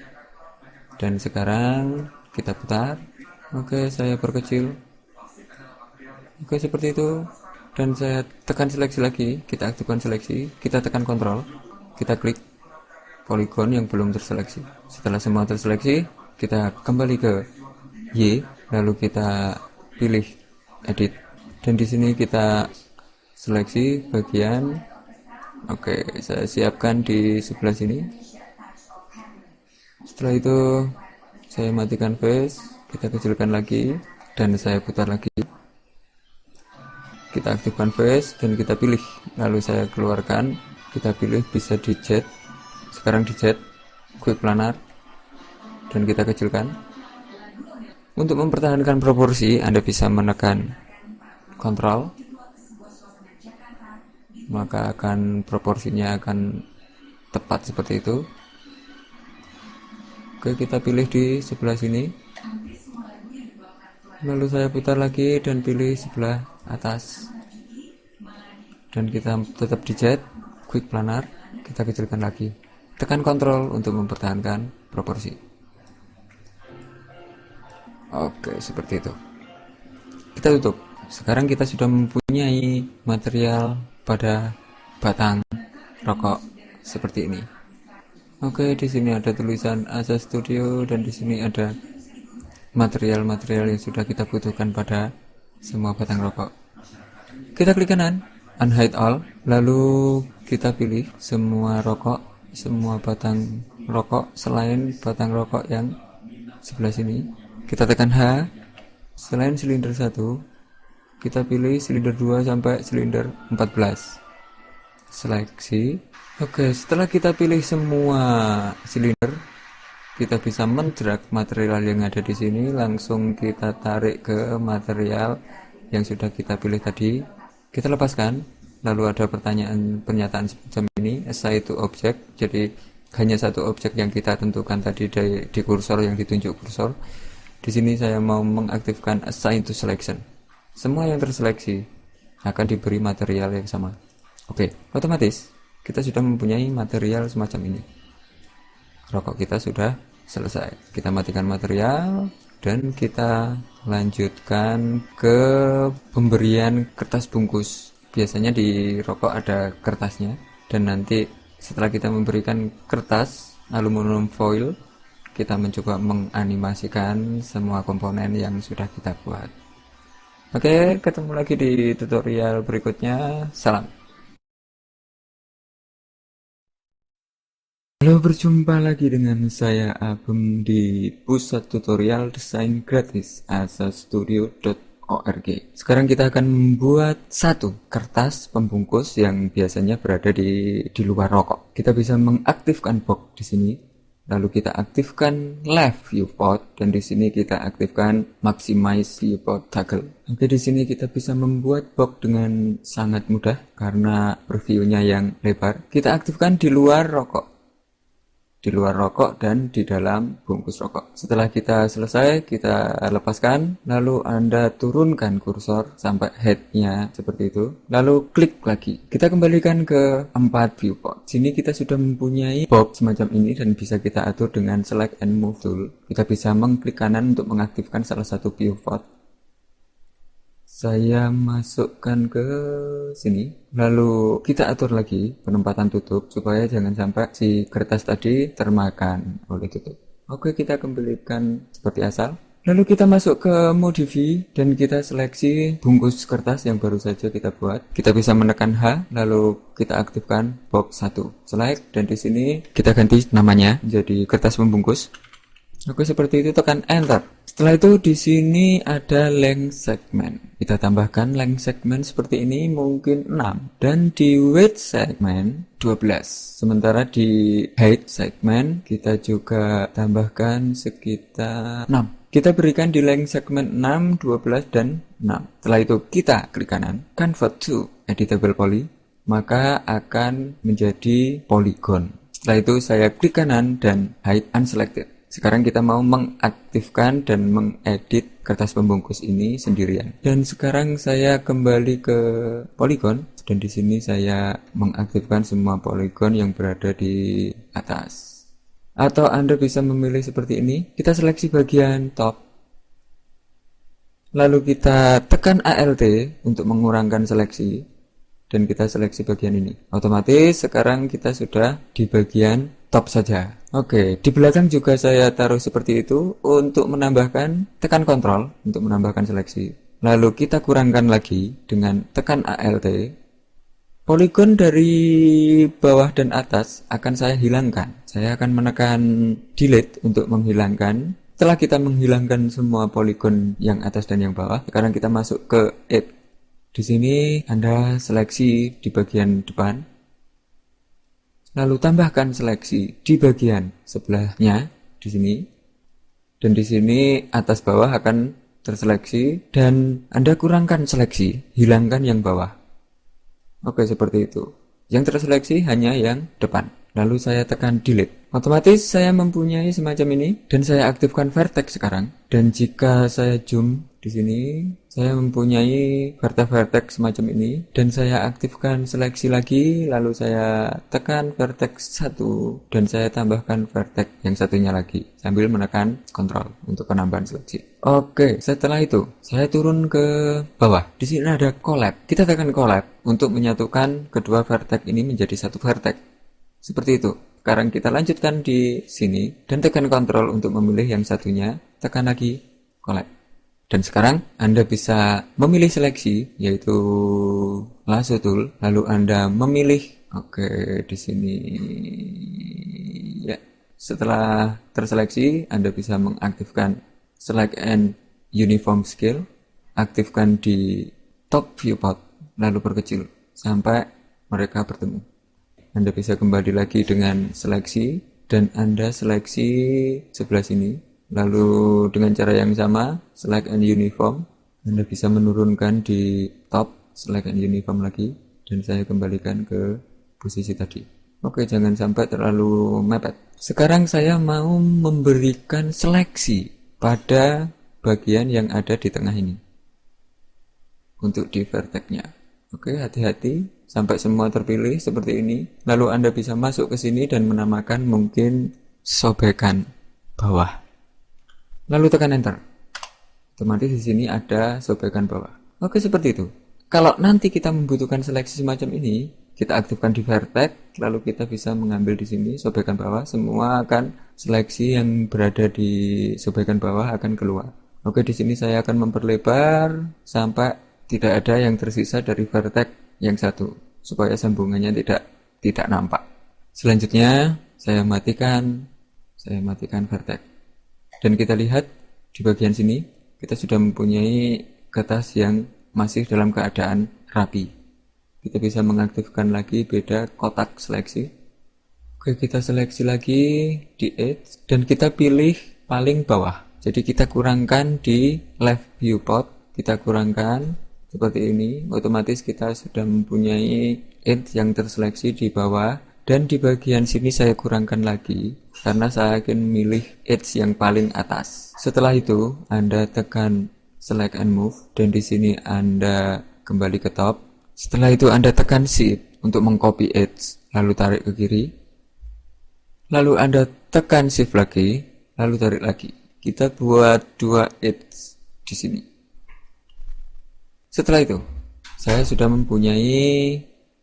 Dan sekarang kita putar. Oke, saya perkecil. Oke, seperti itu. Dan saya tekan seleksi lagi, kita aktifkan seleksi, kita tekan kontrol, kita klik poligon yang belum terseleksi. Setelah semua terseleksi, kita kembali ke Y, lalu kita pilih edit. Dan di sini kita seleksi bagian. Oke, saya siapkan di sebelah sini. Setelah itu saya matikan face, kita kecilkan lagi dan saya putar lagi. Kita aktifkan face dan kita pilih. Lalu saya keluarkan, kita pilih bisa di jet. Sekarang di jet, quick planar dan kita kecilkan. Untuk mempertahankan proporsi, Anda bisa menekan kontrol, maka proporsinya akan tepat seperti itu. Oke, kita pilih di sebelah sini, lalu saya putar lagi dan pilih sebelah atas dan kita tetap di jet, quick planar, kita kecilkan lagi, tekan kontrol untuk mempertahankan proporsi. Oke, seperti itu. Kita tutup. Sekarang kita sudah mempunyai material pada batang rokok seperti ini. Oke, di sini ada tulisan Asa Studio dan di sini ada material-material yang sudah kita butuhkan pada semua batang rokok. Kita klik kanan, unhide all, lalu kita pilih semua rokok, semua batang rokok selain batang rokok yang sebelah sini. Kita tekan H, selain silinder 1, kita pilih silinder 2 sampai silinder 14. Seleksi. Oke, setelah kita pilih semua silinder, kita bisa mendrag material yang ada di sini, langsung kita tarik ke material yang sudah kita pilih tadi. Kita lepaskan, lalu ada pernyataan semacam ini, assign to object. Jadi hanya satu objek yang kita tentukan tadi di kursor, yang ditunjuk kursor. Di sini saya mau mengaktifkan assign to selection. Semua yang terseleksi akan diberi material yang sama. Oke, otomatis kita sudah mempunyai material semacam ini. Rokok kita sudah selesai. Kita matikan material dan kita lanjutkan ke pemberian kertas bungkus. Biasanya di rokok ada kertasnya dan nanti setelah kita memberikan kertas aluminium foil, kita mencoba menganimasikan semua komponen yang sudah kita buat. Oke, ketemu lagi di tutorial berikutnya. Salam. Halo, berjumpa lagi dengan saya Agum di pusat tutorial desain gratis asastudio.org. Sekarang kita akan membuat satu kertas pembungkus yang biasanya berada di luar rokok. Kita bisa mengaktifkan box di sini. Lalu kita aktifkan left viewport dan di sini kita aktifkan maximize viewport toggle. Oke, di sini kita bisa membuat box dengan sangat mudah karena previewnya yang lebar. Kita aktifkan di luar rokok. di luar rokok dan di dalam bungkus rokok. Setelah kita selesai, kita lepaskan, lalu Anda turunkan kursor sampai head-nya seperti itu, lalu klik lagi. Kita kembalikan ke 4 viewport. Sini kita sudah mempunyai box semacam ini dan bisa kita atur dengan select and move tool. Kita bisa mengklik kanan untuk mengaktifkan salah satu viewport. Saya masukkan ke sini, lalu kita atur lagi penempatan tutup supaya jangan sampai si kertas tadi termakan oleh tutup. Oke, kita kembalikan seperti asal. Lalu kita masuk ke modify dan kita seleksi bungkus kertas yang baru saja kita buat. Kita bisa menekan H, lalu kita aktifkan box 1. Select dan di sini kita ganti namanya jadi kertas pembungkus. Oke, seperti itu, tekan enter. Setelah itu di sini ada length segment. Kita tambahkan length segment seperti ini mungkin 6 dan di width segment 12. Sementara di height segment kita juga tambahkan sekitar 6. Kita berikan di length segment 6, 12 dan 6. Setelah itu kita klik kanan, convert to editable poly, maka akan menjadi polygon. Setelah itu saya klik kanan dan hide unselected. Sekarang kita mau mengaktifkan dan mengedit kertas pembungkus ini sendirian. Dan sekarang saya kembali ke polygon dan di sini saya mengaktifkan semua polygon yang berada di atas. Atau Anda bisa memilih seperti ini. Kita seleksi bagian top. Lalu kita tekan ALT untuk mengurangkan seleksi dan kita seleksi bagian ini. Otomatis sekarang kita sudah di bagian top saja. Oke, di belakang juga saya taruh seperti itu untuk menambahkan, tekan Ctrl untuk menambahkan seleksi. Lalu kita kurangkan lagi dengan tekan ALT. Polygon dari bawah dan atas akan saya hilangkan. Saya akan menekan delete untuk menghilangkan. Setelah kita menghilangkan semua polygon yang atas dan yang bawah, sekarang kita masuk ke edit. Di sini Anda seleksi di bagian depan. Lalu tambahkan seleksi di bagian sebelahnya di sini. Dan di sini atas bawah akan terseleksi dan Anda kurangkan seleksi, hilangkan yang bawah. Oke, seperti itu. Yang terseleksi hanya yang depan. Lalu saya tekan delete. Otomatis saya mempunyai semacam ini dan saya aktifkan vertex sekarang. Dan jika saya zoom di sini, saya mempunyai vertex semacam ini dan saya aktifkan seleksi lagi, lalu saya tekan vertex 1 dan saya tambahkan vertex yang satunya lagi sambil menekan Ctrl untuk penambahan seleksi. Oke, setelah itu saya turun ke bawah. Di sini ada collab. Kita tekan collab untuk menyatukan kedua vertex ini menjadi satu vertex. Seperti itu. Sekarang kita lanjutkan di sini dan tekan Ctrl untuk memilih yang satunya. Tekan lagi collab. Dan sekarang Anda bisa memilih seleksi, yaitu lasso tool, lalu Anda memilih, oke, di sini, ya. Setelah terseleksi, Anda bisa mengaktifkan select and uniform scale, aktifkan di top viewport, lalu perkecil sampai mereka bertemu. Anda bisa kembali lagi dengan seleksi, dan Anda seleksi sebelah sini. Lalu dengan cara yang sama, select and uniform, Anda bisa menurunkan di top, select and uniform lagi, dan saya kembalikan ke posisi tadi. Oke, jangan sampai terlalu mepet. Sekarang saya mau memberikan seleksi pada bagian yang ada di tengah ini. Untuk di vertex-nya. Oke, hati-hati sampai semua terpilih seperti ini. Lalu Anda bisa masuk ke sini dan menamakan mungkin sobekan bawah. Lalu tekan enter. Otomatis di sini ada sobekan bawah. Oke, seperti itu. Kalau nanti kita membutuhkan seleksi semacam ini, kita aktifkan di vertex, lalu kita bisa mengambil di sini sobekan bawah. Semua akan seleksi yang berada di sobekan bawah akan keluar. Oke, di sini saya akan memperlebar sampai tidak ada yang tersisa dari vertex yang satu, supaya sambungannya tidak nampak. Selanjutnya saya matikan vertex. Dan kita lihat di bagian sini, kita sudah mempunyai kertas yang masih dalam keadaan rapi. Kita bisa mengaktifkan lagi beda kotak seleksi. Oke, kita seleksi lagi di edge, dan kita pilih paling bawah. Jadi kita kurangkan di left viewport, kita kurangkan seperti ini. Otomatis kita sudah mempunyai edge yang terseleksi di bawah, Dan di bagian sini saya kurangkan lagi karena saya akan memilih edge yang paling atas. Setelah itu Anda tekan select and move dan di sini Anda kembali ke top. Setelah itu Anda tekan shift untuk mengcopy edge, lalu tarik ke kiri. Lalu Anda tekan shift lagi, lalu tarik lagi. Kita buat 2 edge di sini. Setelah itu, saya sudah mempunyai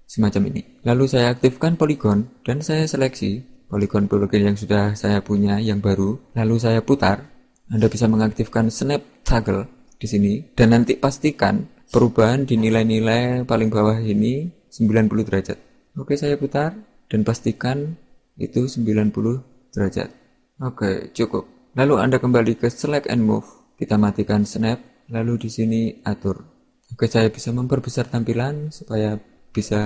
semacam ini. Lalu saya aktifkan polygon dan saya seleksi polygon-polygon yang sudah saya punya yang baru. Lalu saya putar. Anda bisa mengaktifkan snap toggle di sini dan nanti pastikan perubahan di nilai-nilai paling bawah ini 90 derajat. Oke, saya putar dan pastikan itu 90 derajat. Oke, cukup. Lalu Anda kembali ke select and move. Kita matikan snap, lalu di sini atur. Oke, saya bisa memperbesar tampilan supaya bisa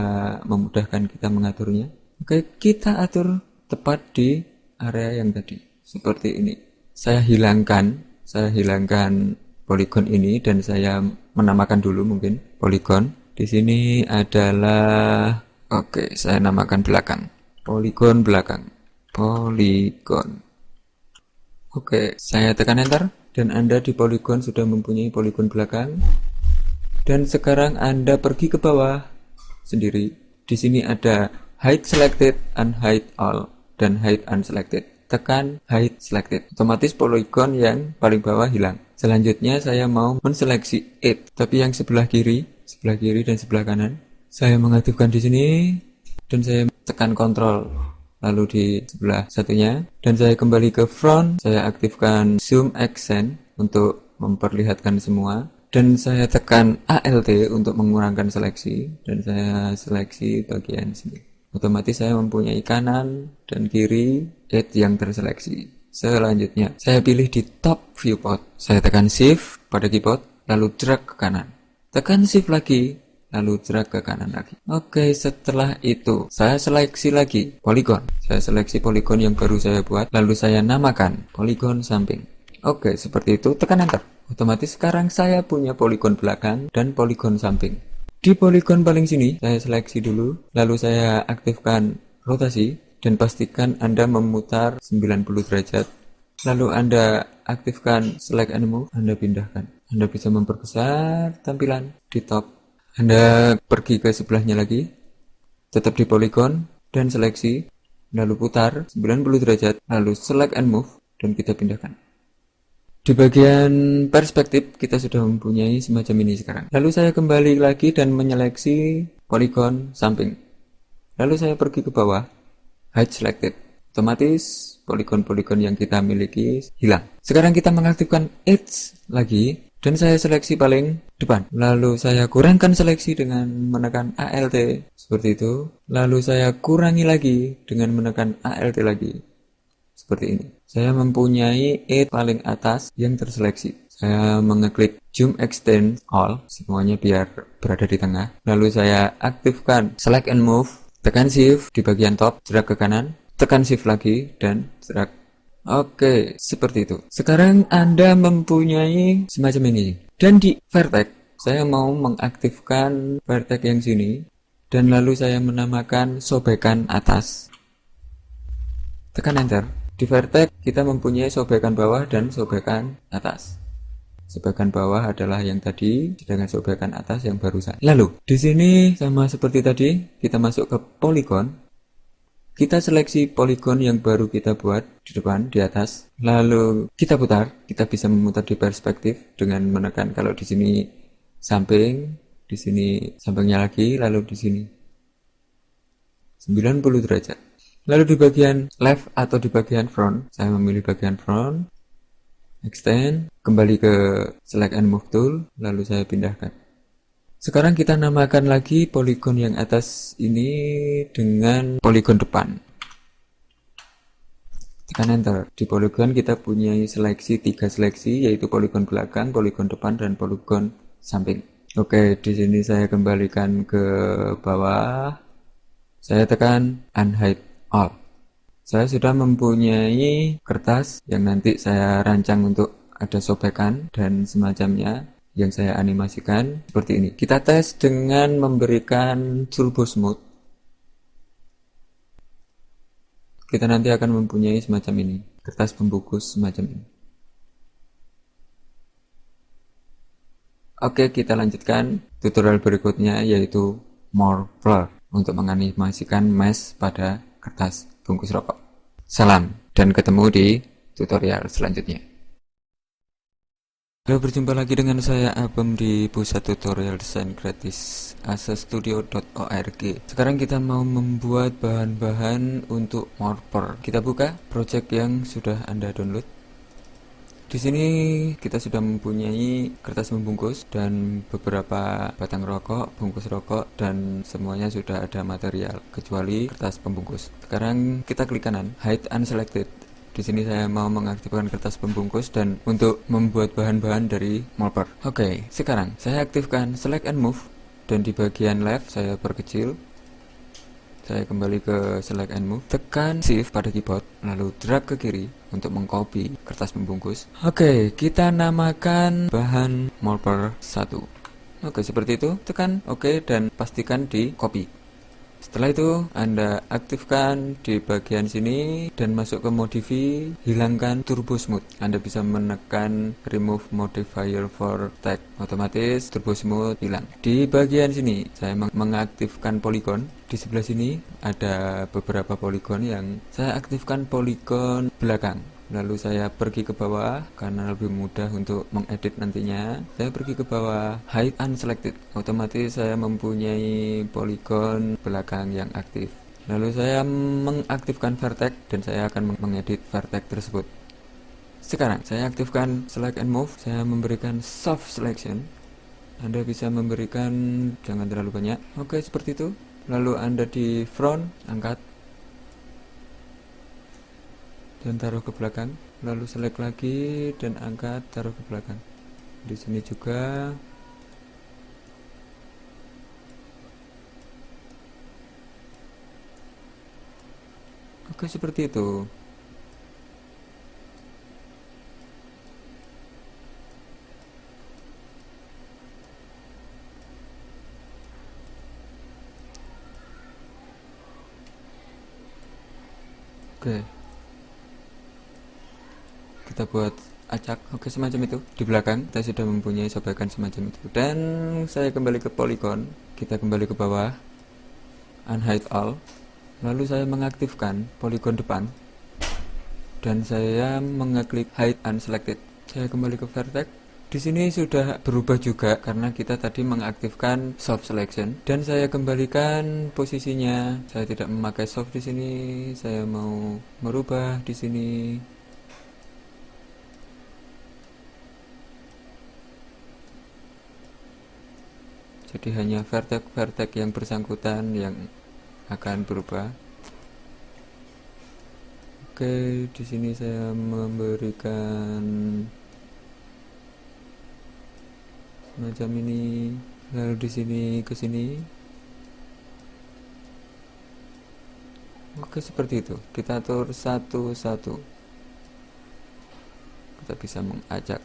memudahkan kita mengaturnya. Oke, kita atur tepat di area yang tadi. Seperti ini. Saya hilangkan polygon ini dan saya menamakan dulu mungkin polygon. Di sini adalah, oke, saya namakan belakang. Polygon belakang. Polygon. Oke, saya tekan enter dan Anda di polygon sudah mempunyai polygon belakang. Dan sekarang Anda pergi ke bawah sendiri. Di sini ada hide selected, unhide all, dan hide unselected. Tekan hide selected. Otomatis polygon yang paling bawah hilang. Selanjutnya saya mau menseleksi it, tapi yang sebelah kiri dan sebelah kanan. Saya mengaktifkan di sini dan saya tekan kontrol. Lalu di sebelah satunya dan saya kembali ke front. Saya aktifkan zoom accent untuk memperlihatkan semua. Dan saya tekan ALT untuk mengurangkan seleksi dan saya seleksi bagian sini. Otomatis saya mempunyai kanan dan kiri edge yang terseleksi. Selanjutnya saya pilih di top viewport. Saya tekan shift pada keyboard lalu drag ke kanan. Tekan shift lagi lalu drag ke kanan lagi. Oke, setelah itu saya seleksi lagi polygon. Saya seleksi polygon yang baru saya buat lalu saya namakan polygon samping. Oke, seperti itu, tekan enter. Otomatis sekarang saya punya polygon belakang dan polygon samping. Di polygon paling sini, saya seleksi dulu, lalu saya aktifkan rotasi, dan pastikan Anda memutar 90 derajat. Lalu Anda aktifkan select and move, Anda pindahkan. Anda bisa memperbesar tampilan di top. Anda pergi ke sebelahnya lagi, tetap di polygon, dan seleksi, lalu putar 90 derajat, lalu select and move, dan kita pindahkan. Di bagian perspektif kita sudah mempunyai semacam ini sekarang. Lalu saya kembali lagi dan menyeleksi polygon samping. Lalu saya pergi ke bawah, hide selected. Otomatis polygon-polygon yang kita miliki hilang. Sekarang kita mengaktifkan edge lagi dan saya seleksi paling depan. Lalu saya kurangkan seleksi dengan menekan ALT seperti itu. Lalu saya kurangi lagi dengan menekan ALT lagi. Seperti ini. Saya mempunyai edge paling atas yang terseleksi. Saya mengeklik zoom extend all, semuanya biar berada di tengah. Lalu saya aktifkan select and move, tekan shift di bagian top, drag ke kanan, tekan shift lagi, dan drag. Oke, seperti itu. Sekarang Anda mempunyai semacam ini. Dan di vertex, saya mau mengaktifkan vertex yang sini, dan lalu saya menamakan sobekan atas. Tekan enter. Di vertex kita mempunyai sobekan bawah dan sobekan atas. Sobekan bawah adalah yang tadi, sedangkan sobekan atas yang barusan. Lalu di sini sama seperti tadi, kita masuk ke polygon. Kita seleksi polygon yang baru kita buat di depan, di atas. Lalu kita putar. Kita bisa memutar di perspektif dengan menekan kalau di sini samping, di sini sampingnya lagi, lalu di sini 90 derajat. Lalu di bagian left atau di bagian front, saya memilih bagian front, extend, kembali ke select and move tool, lalu saya pindahkan. Sekarang kita namakan lagi polygon yang atas ini dengan polygon depan. Tekan enter. Di polygon kita punya seleksi 3 seleksi, yaitu polygon belakang, polygon depan, dan polygon samping. Oke, di sini saya kembalikan ke bawah. Saya tekan unhide all. Saya sudah mempunyai kertas yang nanti saya rancang untuk ada sobekan dan semacamnya yang saya animasikan seperti ini. Kita tes dengan memberikan turbo smooth. kita nanti akan mempunyai semacam ini, kertas pembungkus semacam ini. Oke, kita lanjutkan tutorial berikutnya, yaitu Morphle untuk menganimasikan mesh pada kertas bungkus rokok. Salam, dan ketemu di tutorial selanjutnya. Halo, berjumpa lagi dengan saya Abem di pusat tutorial desain gratis asastudio.org. Sekarang kita mau membuat bahan-bahan untuk Morphle. Kita buka project yang sudah Anda download. Di sini kita sudah mempunyai kertas membungkus dan beberapa batang rokok, bungkus rokok, dan semuanya sudah ada material kecuali kertas pembungkus. Sekarang kita klik kanan, hide unselected. Di sini saya mau mengaktifkan kertas pembungkus dan untuk membuat bahan-bahan dari Morphle. Oke, sekarang saya aktifkan select and move, dan di bagian left saya perkecil. Saya kembali ke select and move, tekan shift pada keyboard, lalu drag ke kiri untuk mengcopy kertas pembungkus. Oke, kita namakan bahan Morphle 1. Oke, seperti itu. Tekan oke dan pastikan di copy. Setelah itu Anda aktifkan di bagian sini dan masuk ke modify, hilangkan turbo smooth. Anda bisa menekan remove modifier for tag, otomatis turbo smooth hilang. Di bagian sini saya mengaktifkan polygon. Di sebelah sini ada beberapa polygon yang saya aktifkan polygon belakang. Lalu saya pergi ke bawah karena lebih mudah untuk mengedit nantinya. Saya pergi ke bawah, hide unselected. Otomatis saya mempunyai polygon belakang yang aktif. Lalu saya mengaktifkan vertex dan saya akan mengedit vertex tersebut. Sekarang saya aktifkan select and move. Saya memberikan soft selection. Anda bisa memberikan jangan terlalu banyak. Oke, seperti itu. Lalu Anda di front, angkat dan taruh ke belakang, lalu select lagi dan angkat, taruh ke belakang. Di sini juga. Oke, seperti itu. Oke, kita buat acak. Oke, semacam itu. Di belakang kita sudah mempunyai sobekan semacam itu. Dan saya kembali ke polygon, kita kembali ke bawah, unhide all, lalu saya mengaktifkan polygon depan dan saya mengeklik hide unselected. Saya kembali ke vertex. Di sini sudah berubah juga karena kita tadi mengaktifkan soft selection, dan saya kembalikan posisinya. Saya tidak memakai soft di sini, saya mau merubah di sini. Jadi hanya vertex-vertex yang bersangkutan yang akan berubah. Oke, di sini saya memberikan semacam ini. Lalu di sini ke sini. Oke, seperti itu. Kita atur satu-satu. Kita bisa mengajak.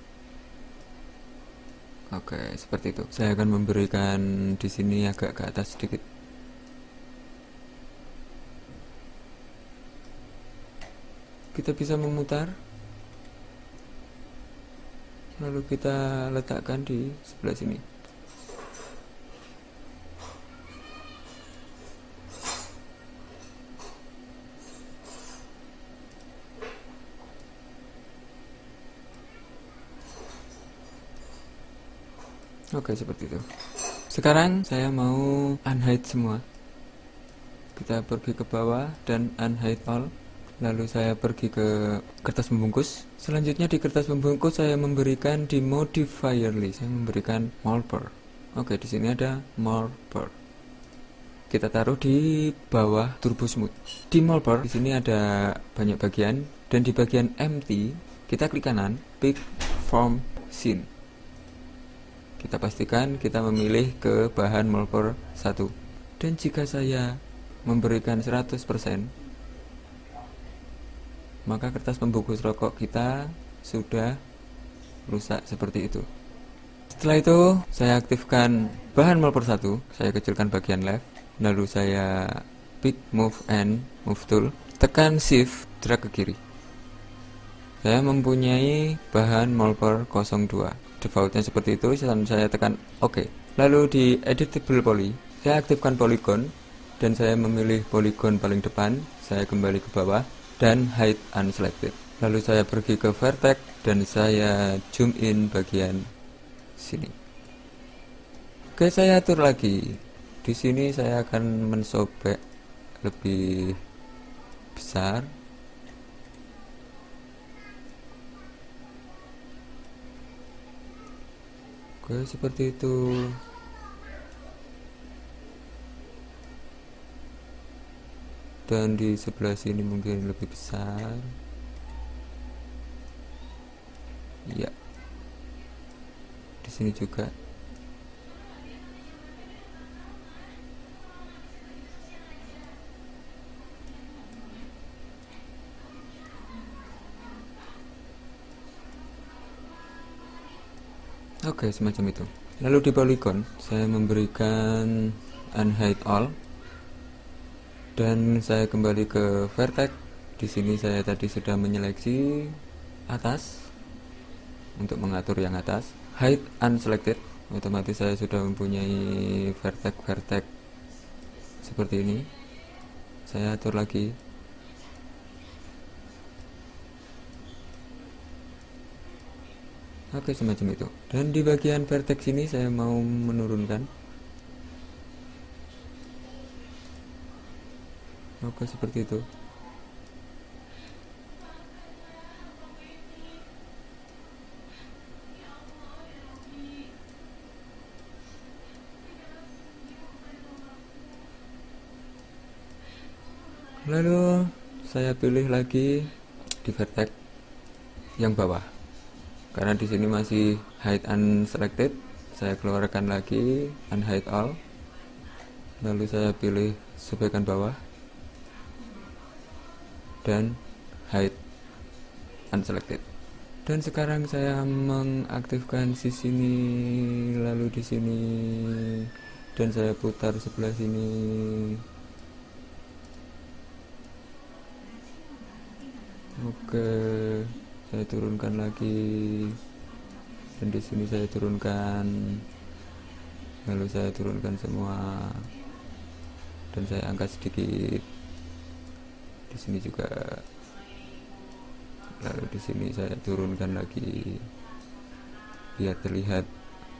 Oke, seperti itu. Saya akan memberikan di sini agak ke atas sedikit. Kita bisa memutar. Lalu kita letakkan di sebelah sini. Oke, seperti itu. Sekarang saya mau unhide semua. Kita pergi ke bawah dan unhide all. Lalu saya pergi ke kertas membungkus. Selanjutnya di kertas membungkus saya memberikan di modifier list. Saya memberikan Morphle. Oke, di sini ada Morphle. Kita taruh di bawah turbo smooth. Di Morphle di sini ada banyak bagian, dan di bagian empty kita klik kanan, pick from scene. Kita pastikan kita memilih ke bahan Morphle 1. Dan jika saya memberikan 100%, maka kertas pembungkus rokok kita sudah rusak seperti itu. Setelah itu saya aktifkan bahan Morphle 1. Saya kecilkan bagian left, lalu saya pick move and move tool. tekan shift, drag ke kiri. Saya mempunyai bahan Molper 02. Defaultnya seperti itu, dan saya tekan OK. Lalu di editable poly, saya aktifkan polygon dan saya memilih polygon paling depan. Saya kembali ke bawah dan hide unselected. Lalu saya pergi ke vertex dan saya zoom in bagian sini. Oke, saya atur lagi. Di sini saya akan mensobek lebih besar. Oke, seperti itu. Dan di sebelah sini mungkin lebih besar. Ya. Di sini juga. Oke, semacam itu. Lalu di polygon saya memberikan unhide all dan saya kembali ke vertex. Di sini saya tadi sudah menyeleksi atas untuk mengatur yang atas. Hide unselected, otomatis saya sudah mempunyai vertex seperti ini. Saya atur lagi. Oke, semacam itu. Dan di bagian vertex ini saya mau menurunkan. Oke, seperti itu. Lalu saya pilih lagi di vertex yang bawah. Karena di sini masih hide unselected, saya keluarkan lagi unhide all. Lalu saya pilih sebagian bawah dan hide unselected. Dan sekarang saya mengaktifkan sisi ini, lalu di sini, dan saya putar sebelah sini. Oke, saya turunkan lagi, dan di sini saya turunkan, lalu saya turunkan semua, dan saya angkat sedikit. Di sini juga, lalu di sini saya turunkan lagi, biar terlihat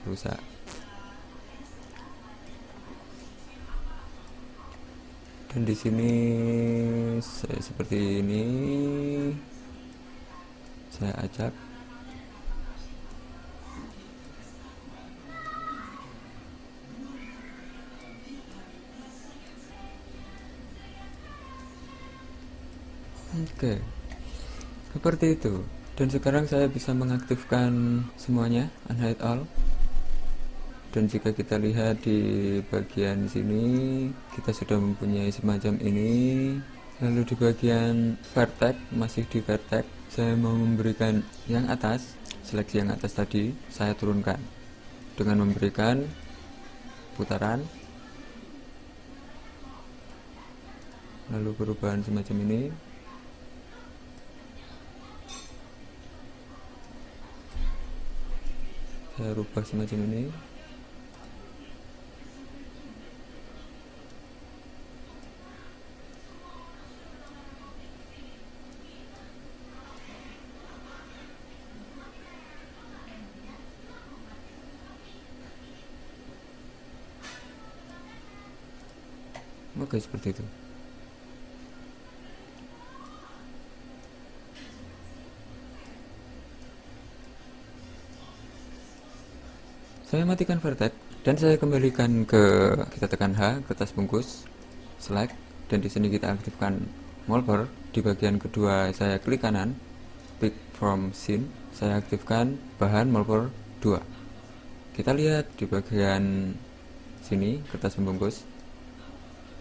rusak. Dan di sini saya seperti ini, saya acak. Oke, seperti itu. Dan sekarang saya bisa mengaktifkan semuanya, unhide all. Dan jika kita lihat di bagian sini, kita sudah mempunyai semacam ini. Lalu di bagian vertex, masih di vertex, saya mau memberikan yang atas, seleksi yang atas tadi, saya turunkan dengan memberikan putaran. Lalu perubahan semacam ini. Saya rubah semacam ini. Oke, seperti itu. Saya matikan vertex dan saya kembalikan ke, kita tekan H, kertas bungkus, select, dan di sini kita aktifkan Molper. Di bagian kedua saya klik kanan, pick from scene, saya aktifkan bahan Molper 2. Kita lihat di bagian sini kertas pembungkus,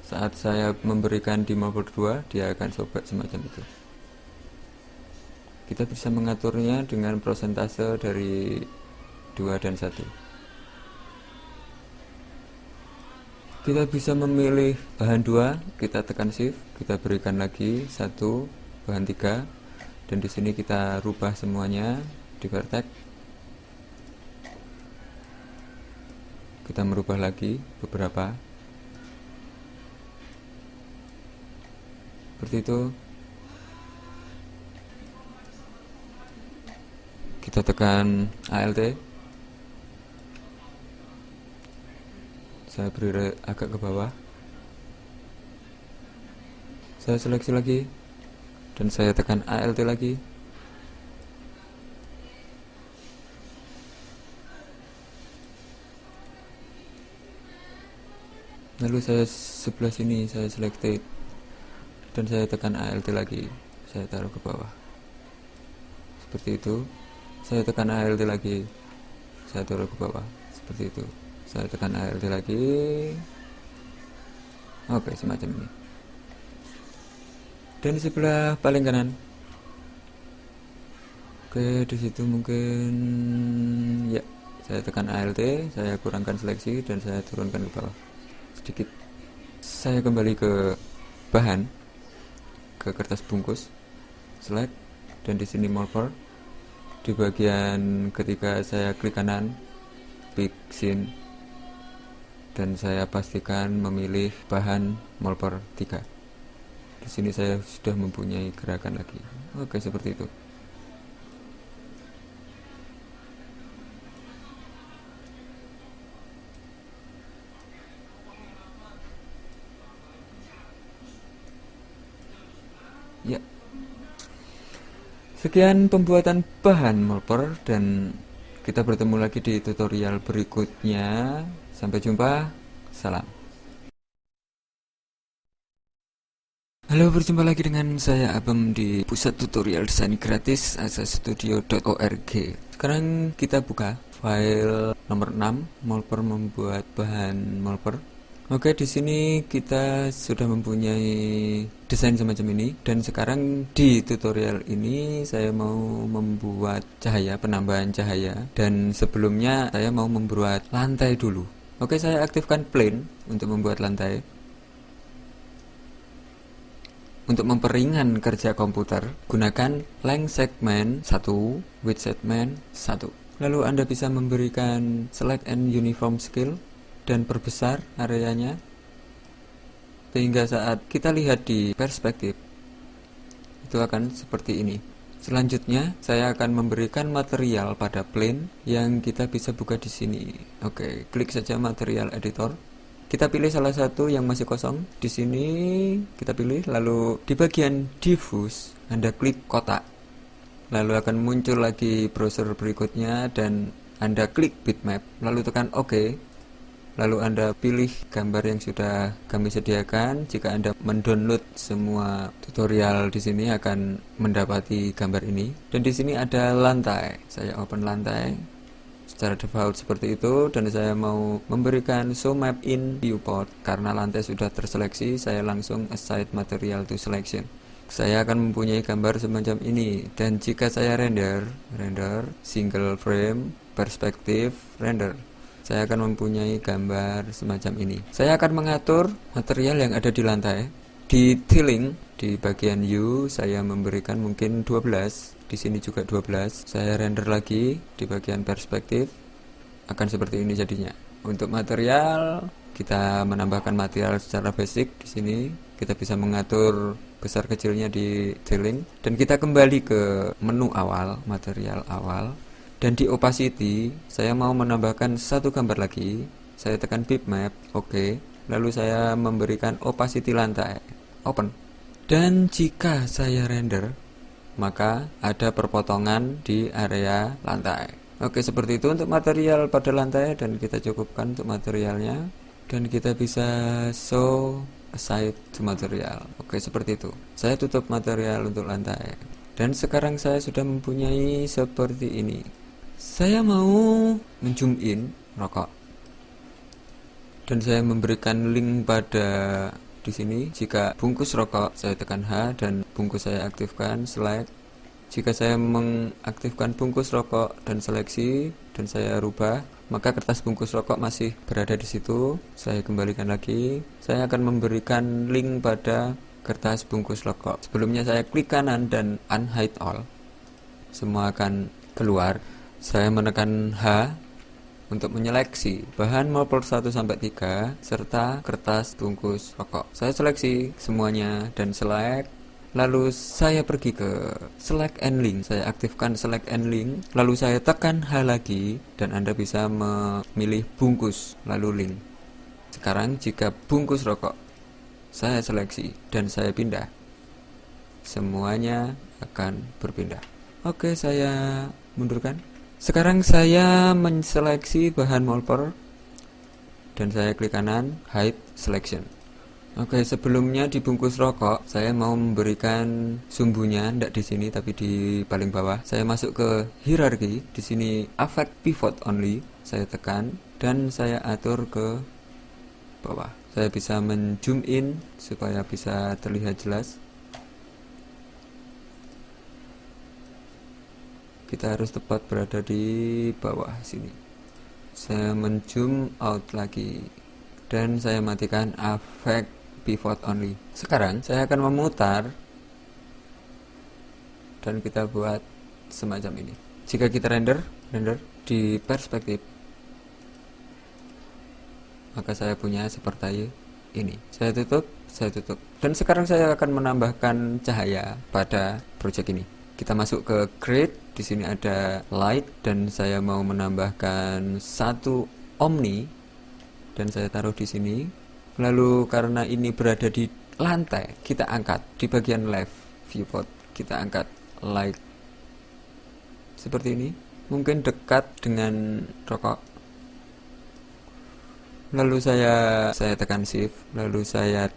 saat saya memberikan di Molper 2, dia akan sobek semacam itu. Kita bisa mengaturnya dengan persentase dari 2 dan 1. Kita bisa memilih bahan 2, kita tekan shift, kita berikan lagi 1, bahan 3, dan di sini kita rubah semuanya di vertex. Kita merubah lagi beberapa seperti itu. Kita tekan ALT, saya beri agak ke bawah, saya seleksi lagi, dan saya tekan ALT lagi. Lalu saya sebelah sini saya selected, dan saya tekan ALT lagi, saya taruh ke bawah seperti itu. Saya tekan ALT lagi, saya taruh ke bawah seperti itu. Saya tekan ALT lagi, oke, semacam ini. Dan di sebelah paling kanan, oke, di situ mungkin ya, saya tekan ALT, saya kurangkan seleksi, dan saya turunkan ke bawah sedikit. Saya kembali ke bahan, ke kertas bungkus, select, dan di sini molper. Di bagian ketika saya klik kanan, klik scene, dan saya pastikan memilih bahan molper 3. Di sini saya sudah mempunyai gerakan lagi. Oke, seperti itu. Ya. Sekian pembuatan bahan molper, dan kita bertemu lagi di tutorial berikutnya. Sampai jumpa. Salam. Halo, berjumpa lagi dengan saya Abam di pusat tutorial desain gratis asastudio.org. Sekarang kita buka file nomor 6, molper membuat bahan molper. Oke, di sini kita sudah mempunyai desain semacam ini, dan sekarang di tutorial ini saya mau membuat cahaya, penambahan cahaya, dan sebelumnya saya mau membuat lantai dulu. Oke, saya aktifkan plane untuk membuat lantai. Untuk memperingan kerja komputer, gunakan length segment 1, width segment 1. Lalu Anda bisa memberikan select and uniform scale dan perbesar areanya sehingga saat kita lihat di perspektif itu akan seperti ini. Selanjutnya saya akan memberikan material pada plane yang kita bisa buka di sini. Oke, klik saja material editor. Kita pilih salah satu yang masih kosong. Di sini kita pilih, lalu di bagian diffuse Anda klik kotak. Lalu akan muncul lagi browser berikutnya dan Anda klik bitmap, lalu tekan OK. Lalu Anda pilih gambar yang sudah kami sediakan. Jika Anda mendownload semua tutorial di sini akan mendapati gambar ini. Dan di sini ada lantai. Saya open lantai secara default seperti itu, dan saya mau memberikan show map in viewport. Karena lantai sudah terseleksi, saya langsung assign material to selection. Saya akan mempunyai gambar semacam ini, dan jika saya render single frame perspektif render, saya akan mempunyai gambar semacam ini. Saya akan mengatur material yang ada di lantai. Detailing di bagian U saya memberikan mungkin 12, di sini juga 12. Saya render lagi di bagian perspektif, akan seperti ini jadinya. Untuk material, kita menambahkan material secara basic di sini. Kita bisa mengatur besar kecilnya di detailing, dan kita kembali ke menu awal, material awal. Dan di opacity, saya mau menambahkan satu gambar lagi. Saya tekan bitmap, oke. Lalu saya memberikan opacity lantai, open. Dan jika saya render, maka ada perpotongan di area lantai. Oke, seperti itu untuk material pada lantai, dan kita cukupkan untuk materialnya. Dan kita bisa show aside to material. Oke, seperti itu. Saya tutup material untuk lantai. Dan sekarang saya sudah mempunyai seperti ini. Saya mau menzoom in rokok, dan saya memberikan link pada di sini. Jika bungkus rokok, saya tekan H dan bungkus saya aktifkan select. Jika saya mengaktifkan bungkus rokok dan seleksi dan saya rubah, maka kertas bungkus rokok masih berada di situ. Saya kembalikan lagi. Saya akan memberikan link pada kertas bungkus rokok. Sebelumnya saya klik kanan dan unhide all. Semua akan keluar. Saya menekan H untuk menyeleksi bahan molpol 1 sampai 3 serta kertas bungkus rokok. Saya seleksi semuanya dan select. Lalu saya pergi ke select and link. Saya aktifkan select and link. Lalu saya tekan H lagi dan Anda bisa memilih bungkus lalu link. Sekarang jika bungkus rokok saya seleksi dan saya pindah, semuanya akan berpindah. Oke, saya mundurkan. Sekarang saya menseleksi bahan molpol dan saya klik kanan hide selection. Oke, sebelumnya di bungkus rokok saya mau memberikan sumbunya, tidak di sini tapi di paling bawah. Saya masuk ke hierarki, di sini affect pivot only, saya tekan dan saya atur ke bawah. Saya bisa men-zoom in supaya bisa terlihat jelas. Kita harus tepat berada di bawah sini. Saya men-zoom out lagi dan saya matikan affect pivot only. Sekarang saya akan memutar dan kita buat semacam ini. Jika kita render di perspektif, maka saya punya seperti ini. Saya tutup. Dan sekarang saya akan menambahkan cahaya pada project ini. Kita masuk ke grid. Di sini ada light dan saya mau menambahkan 1 omni dan saya taruh di sini. Lalu karena ini berada di lantai, kita angkat di bagian left viewport, kita angkat light seperti ini, mungkin dekat dengan rokok. Lalu saya tekan shift, lalu saya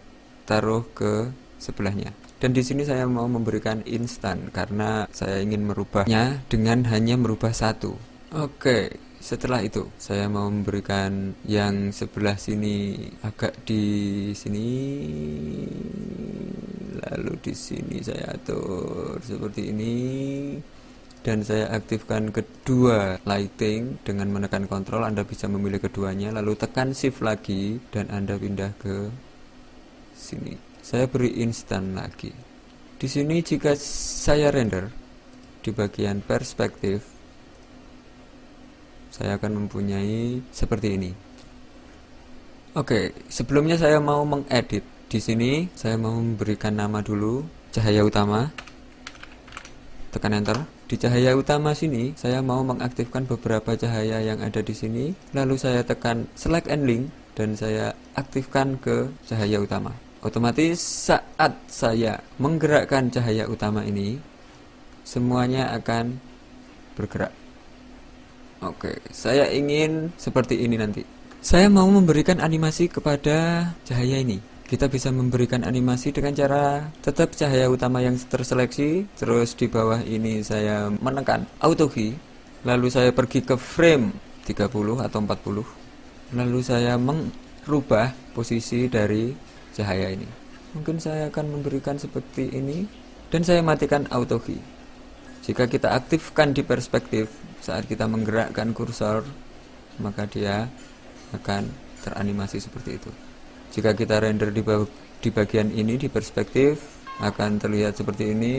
taruh ke sebelahnya. Dan di sini saya mau memberikan instan karena saya ingin merubahnya dengan hanya merubah 1. Oke, setelah itu saya mau memberikan yang sebelah sini agak di sini, lalu di sini saya atur seperti ini dan saya aktifkan kedua lighting dengan menekan kontrol. Anda bisa memilih keduanya, lalu tekan shift lagi dan Anda pindah ke sini. Saya beri instan lagi. Di sini jika saya render di bagian perspektif, saya akan mempunyai seperti ini. Oke, sebelumnya saya mau mengedit. Di sini saya mau memberikan nama dulu, cahaya utama. Tekan enter. Di cahaya utama sini saya mau mengaktifkan beberapa cahaya yang ada di sini. Lalu saya tekan select and link dan saya aktifkan ke cahaya utama. Otomatis saat saya menggerakkan cahaya utama ini, semuanya akan bergerak. Oke, saya ingin seperti ini nanti. Saya mau memberikan animasi kepada cahaya ini. Kita bisa memberikan animasi dengan cara tetap cahaya utama yang terseleksi, terus di bawah ini saya menekan auto key, lalu saya pergi ke frame 30 atau 40, lalu saya merubah posisi dari cahaya ini. Mungkin saya akan memberikan seperti ini dan saya matikan auto key. Jika kita aktifkan di perspektif, saat kita menggerakkan kursor, maka dia akan teranimasi seperti itu. Jika kita render di bagian ini di perspektif, akan terlihat seperti ini.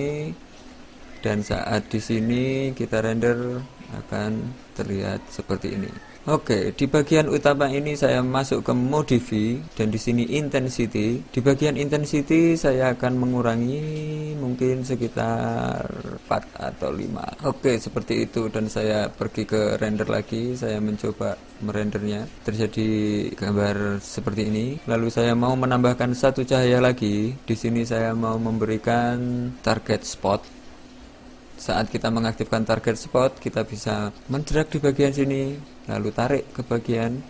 Dan saat di sini kita render akan terlihat seperti ini. Oke, di bagian utama ini saya masuk ke modify dan di sini intensity. Di bagian intensity saya akan mengurangi mungkin sekitar 4 atau 5. Oke, seperti itu dan saya pergi ke render lagi. Saya mencoba merendernya. Terjadi gambar seperti ini. Lalu saya mau menambahkan satu cahaya lagi. Di sini saya mau memberikan target spot. Saat kita mengaktifkan target spot, kita bisa mendrag di bagian sini, lalu tarik ke bagian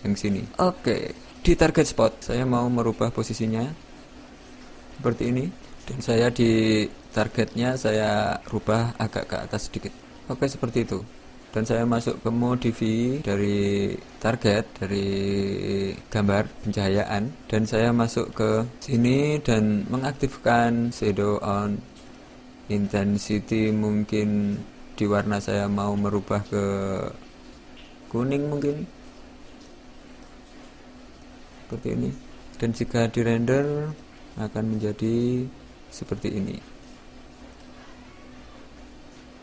yang sini. Oke, di target spot saya mau merubah posisinya seperti ini, dan saya di targetnya saya rubah agak ke atas sedikit. Oke, seperti itu. Dan saya masuk ke modify dari target, dari gambar pencahayaan, dan saya masuk ke sini dan mengaktifkan shadow on intensity. Mungkin di warna saya mau merubah ke kuning mungkin seperti ini, dan jika di render akan menjadi seperti ini.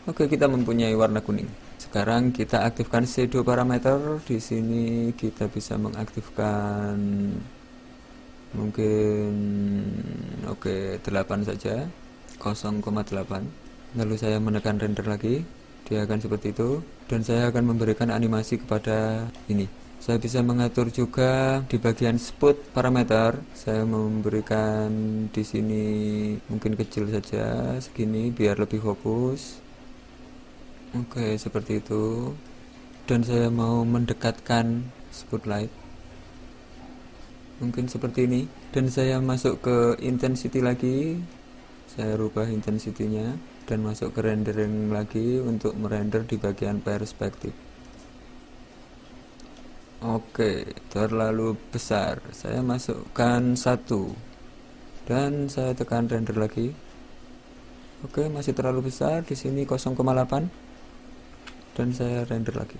Oke, kita mempunyai warna kuning. Sekarang kita aktifkan shadow parameter. Di sini kita bisa mengaktifkan mungkin 8 saja, 0,8. Lalu saya menekan render lagi, dia akan seperti itu, dan saya akan memberikan animasi kepada ini. Saya bisa mengatur juga di bagian spot parameter. Saya memberikan di sini mungkin kecil saja segini biar lebih fokus. Oke, seperti itu. Dan saya mau mendekatkan spotlight. Mungkin seperti ini. Dan saya masuk ke intensity lagi. Saya rubah intensity-nya dan masuk ke rendering lagi untuk merender di bagian perspektif. Oke, terlalu besar. Saya masukkan 1 dan saya tekan render lagi. Oke, masih terlalu besar. Di sini 0,8. Dan saya render lagi.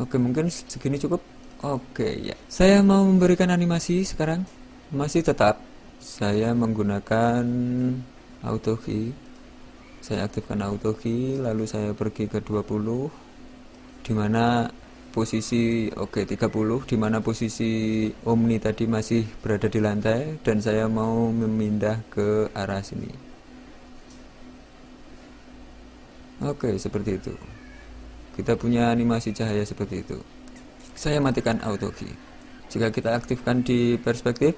Oke, mungkin segini cukup. Oke, ya. Saya mau memberikan animasi sekarang. Masih tetap saya menggunakan auto key. Saya aktifkan auto key, lalu saya pergi ke 20, dimana posisi 30, dimana posisi Omni tadi masih berada di lantai, dan saya mau memindah ke arah sini. Oke, seperti itu. Kita punya animasi cahaya seperti itu. Saya matikan auto key. Jika kita aktifkan di perspektif,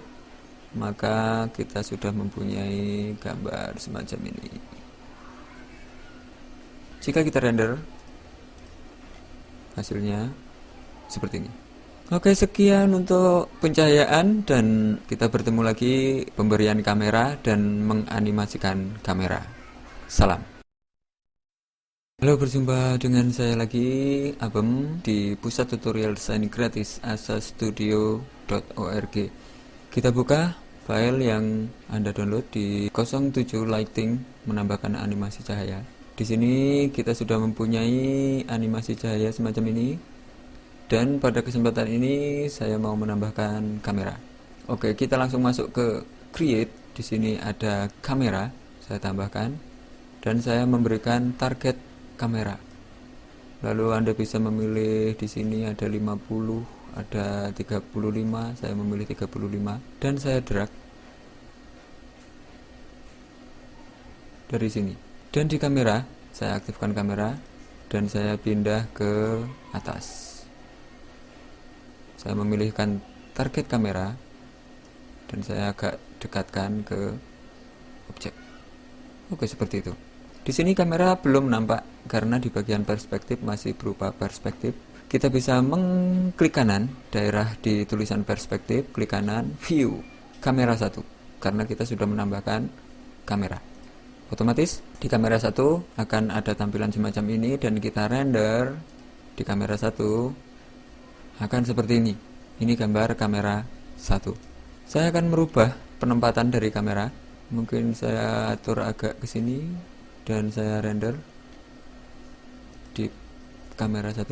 maka kita sudah mempunyai gambar semacam ini. Jika kita render, hasilnya seperti ini. Oke, sekian untuk pencahayaan, dan kita bertemu lagi pemberian kamera dan menganimasikan kamera. Salam. Halo, berjumpa dengan saya lagi, Abem, di pusat tutorial desain gratis asastudio.org. Kita buka file yang Anda download di 07 Lighting, menambahkan animasi cahaya. Di sini kita sudah mempunyai animasi cahaya semacam ini, dan pada kesempatan ini saya mau menambahkan kamera. Oke, kita langsung masuk ke Create. Di sini ada kamera, saya tambahkan, dan saya memberikan target kamera. Lalu Anda bisa memilih, di sini ada 50, ada 35, saya memilih 35, dan saya drag dari sini. Dan di kamera, saya aktifkan kamera dan saya pindah ke atas. Saya memilihkan target kamera dan saya agak dekatkan ke objek. Oke, seperti itu. Di sini kamera belum nampak karena di bagian perspektif masih berupa perspektif. Kita bisa mengklik kanan, daerah di tulisan perspektif, klik kanan, view, kamera 1, karena kita sudah menambahkan kamera. Otomatis di kamera 1 akan ada tampilan semacam ini, dan kita render di kamera 1 akan seperti ini. Ini gambar kamera 1. Saya akan merubah penempatan dari kamera. Mungkin saya atur agak ke sini dan saya render di kamera 1.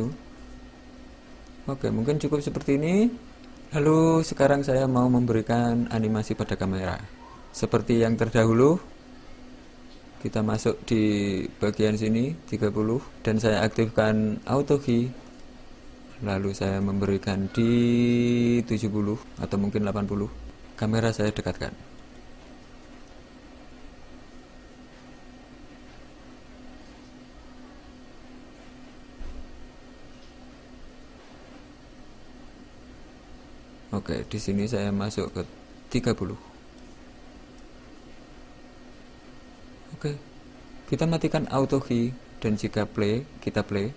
Oke, mungkin cukup seperti ini. Lalu sekarang saya mau memberikan animasi pada kamera. Seperti yang terdahulu, kita masuk di bagian sini 30 dan saya aktifkan auto key. Lalu saya memberikan di 70 atau mungkin 80. Kamera saya dekatkan. Oke, di sini saya masuk ke 30. Oke, kita matikan auto key, dan jika kita play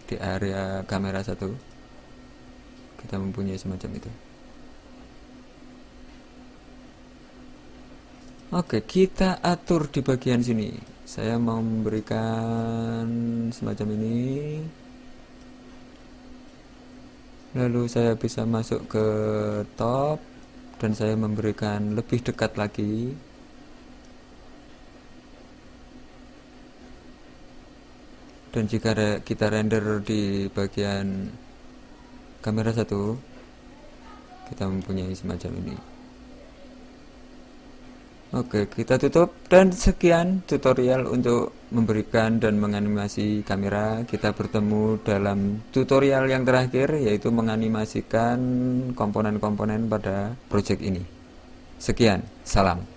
di area kamera 1, kita mempunyai semacam itu. Oke, kita atur di bagian sini. Saya mau memberikan semacam ini. Lalu saya bisa masuk ke top dan saya memberikan lebih dekat lagi. Dan jika kita render di bagian kamera satu, kita mempunyai semacam ini. Oke, kita tutup dan sekian tutorial untuk memberikan dan menganimasi kamera. Kita bertemu dalam tutorial yang terakhir, yaitu menganimasikan komponen-komponen pada project ini. Sekian, salam.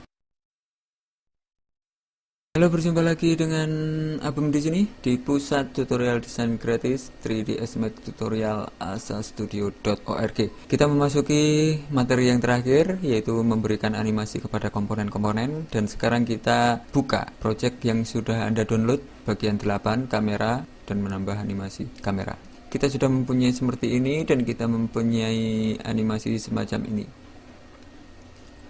Halo, berjumpa lagi dengan Abang di sini di pusat tutorial desain gratis 3ds Max tutorial asastudio.org. Kita memasuki materi yang terakhir, yaitu memberikan animasi kepada komponen-komponen, dan sekarang kita buka project yang sudah Anda download bagian 8 kamera dan menambah animasi kamera. Kita sudah mempunyai seperti ini dan kita mempunyai animasi semacam ini.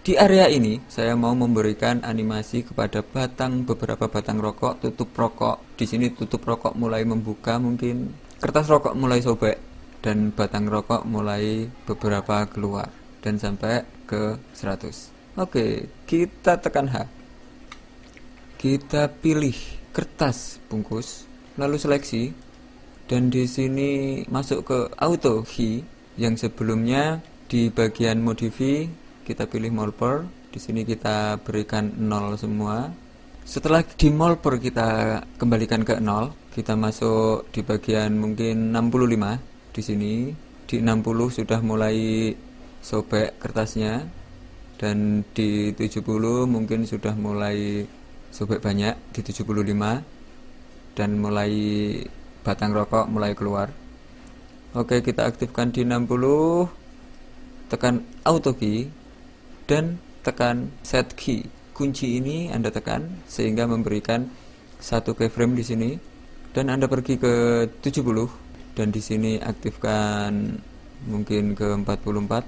Di area ini, saya mau memberikan animasi kepada beberapa batang rokok, tutup rokok. Di sini tutup rokok mulai membuka mungkin, kertas rokok mulai sobek, dan batang rokok mulai beberapa keluar, dan sampai ke 100. Oke, kita tekan H. Kita pilih kertas bungkus, lalu seleksi, dan di sini masuk ke auto key yang sebelumnya di bagian modify. Kita pilih molper, di sini kita berikan 0 semua. Setelah di molper kita kembalikan ke 0, kita masuk di bagian mungkin 65. Di sini di 60 sudah mulai sobek kertasnya, dan di 70 mungkin sudah mulai sobek banyak, di 75 dan mulai batang rokok mulai keluar. Oke, kita aktifkan di 60, tekan auto key dan tekan set key. Kunci ini Anda tekan sehingga memberikan satu keyframe di sini, dan Anda pergi ke 70 dan di sini aktifkan mungkin ke 44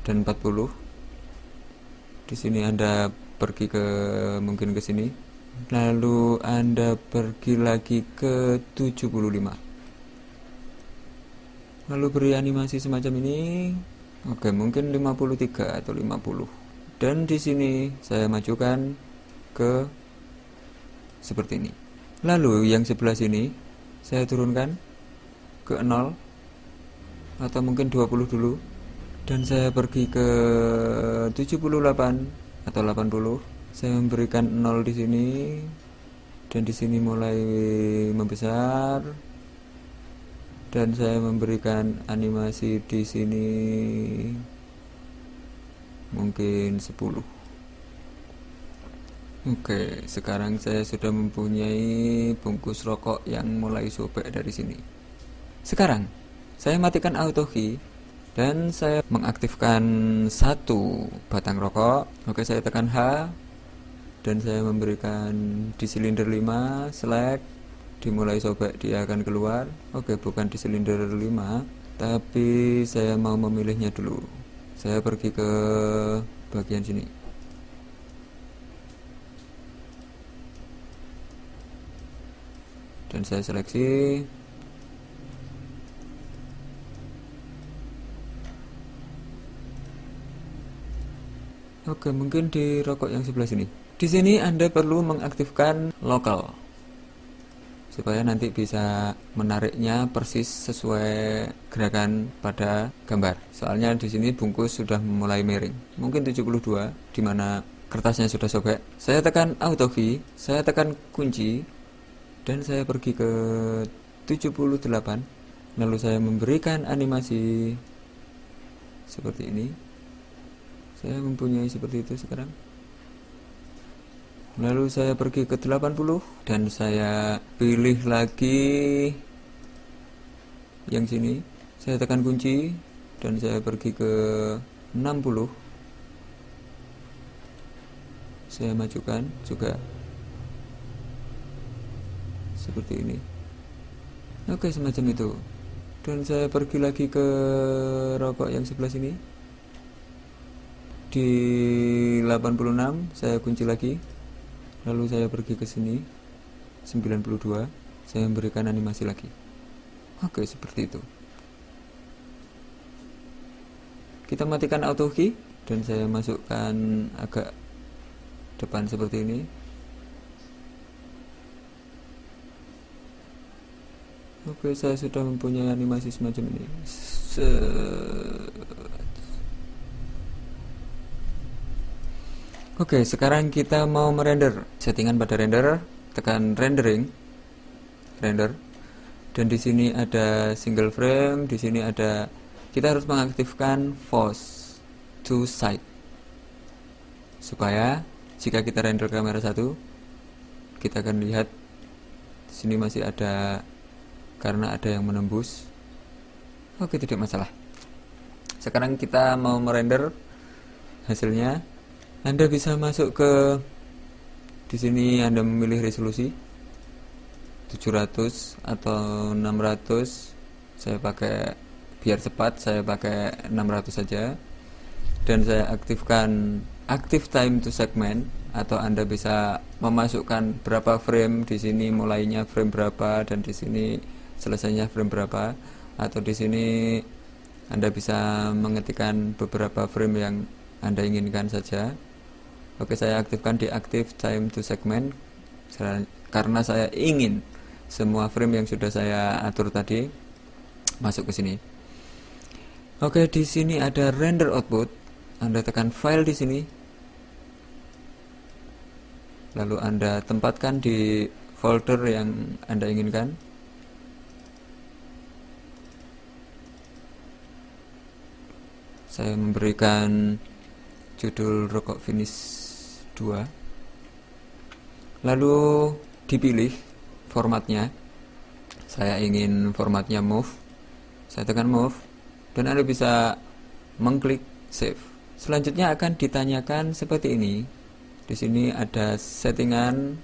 dan 40. Di sini Anda pergi ke mungkin ke sini. Lalu Anda pergi lagi ke 75. Lalu beri animasi semacam ini. Oke, mungkin 53 atau 50. Dan di sini saya majukan ke seperti ini. Lalu yang sebelah sini saya turunkan ke 0 atau mungkin 20 dulu, dan saya pergi ke 78 atau 80. Saya memberikan 0 di sini, dan di sini mulai membesar. Dan saya memberikan animasi di sini mungkin 10. Oke, sekarang saya sudah mempunyai bungkus rokok yang mulai sobek dari sini. Sekarang saya matikan auto key dan saya mengaktifkan satu batang rokok. Oke, saya tekan H dan saya memberikan di silinder 5 select. Dimulai sobek dia akan keluar. Oke, bukan di silinder 5, tapi saya mau memilihnya dulu. Saya pergi ke bagian sini, dan saya seleksi. Oke, mungkin di rokok yang sebelah sini. Di sini Anda perlu mengaktifkan lokal supaya nanti bisa menariknya persis sesuai gerakan pada gambar. Soalnya di sini bungkus sudah mulai miring. Mungkin 72 di mana kertasnya sudah sobek. Saya tekan auto key, saya tekan kunci, dan saya pergi ke 78. Lalu saya memberikan animasi seperti ini. Saya mempunyai seperti itu sekarang. Lalu saya pergi ke 80 dan saya pilih lagi yang sini. Saya tekan kunci dan saya pergi ke 60. Saya majukan juga seperti ini. Oke, semacam itu. Dan saya pergi lagi ke rokok yang sebelah sini. Di 86 saya kunci lagi. Lalu saya pergi ke sini 92, saya memberikan animasi lagi. Oke, seperti itu. Kita matikan auto key dan saya masukkan agak depan seperti ini. Oke, saya sudah mempunyai animasi semacam ini. Oke, sekarang kita mau merender. Settingan pada render, tekan rendering, render. Dan di sini ada single frame, di sini ada, kita harus mengaktifkan force to side supaya jika kita render kamera 1, kita akan lihat di sini masih ada, karena ada yang menembus. Oke, tidak masalah. Sekarang kita mau merender hasilnya. Anda bisa masuk ke, di sini Anda memilih resolusi 700 atau 600. Saya pakai, biar cepat saya pakai 600 saja. Dan saya aktifkan active time to segment, atau Anda bisa memasukkan berapa frame di sini, mulainya frame berapa dan di sini selesainya frame berapa, atau di sini Anda bisa mengetikkan beberapa frame yang Anda inginkan saja. Oke, saya aktifkan di active time to segment karena saya ingin semua frame yang sudah saya atur tadi masuk ke sini. Oke, di sini ada render output. Anda tekan file di sini. Lalu Anda tempatkan di folder yang Anda inginkan. Saya memberikan judul Rokok Finish 2. Lalu dipilih formatnya. Saya ingin formatnya move. Saya tekan move dan Anda bisa mengklik save. Selanjutnya akan ditanyakan seperti ini. Di sini ada settingan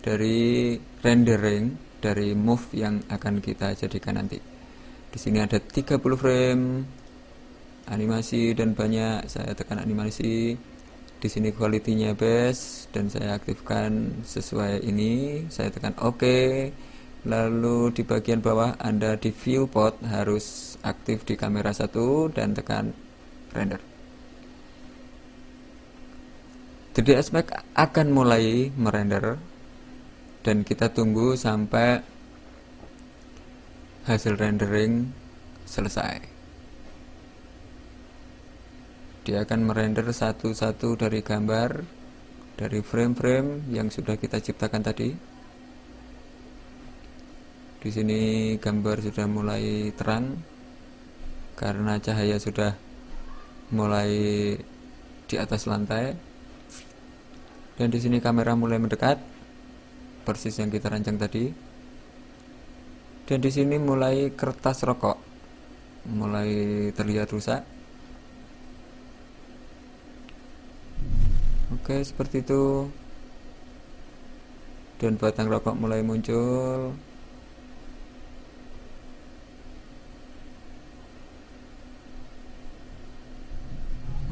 dari rendering dari move yang akan kita jadikan nanti. Di sini ada 30 frame animasi dan banyak. Saya tekan animasi. Di sini quality-nya best dan saya aktifkan sesuai ini. Saya tekan OK. Lalu di bagian bawah Anda di viewport harus aktif di kamera 1 dan tekan render. 3ds Max akan mulai merender dan kita tunggu sampai hasil rendering selesai. Dia akan merender satu-satu dari gambar, dari frame-frame yang sudah kita ciptakan tadi. Di sini gambar sudah mulai terang karena cahaya sudah mulai di atas lantai. Dan di sini kamera mulai mendekat, persis yang kita rancang tadi. Dan di sini mulai kertas rokok mulai terlihat rusak. Oke, seperti itu. Dan batang rokok mulai muncul.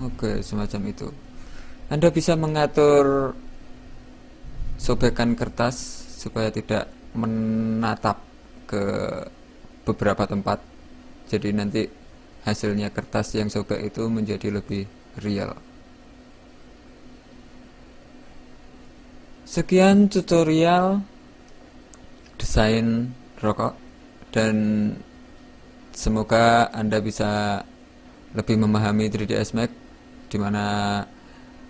Oke, semacam itu. Anda bisa mengatur sobekan kertas supaya tidak menatap ke beberapa tempat. Jadi nanti hasilnya kertas yang sobek itu menjadi lebih real. Sekian tutorial desain rokok dan semoga Anda bisa lebih memahami 3ds Max, dimana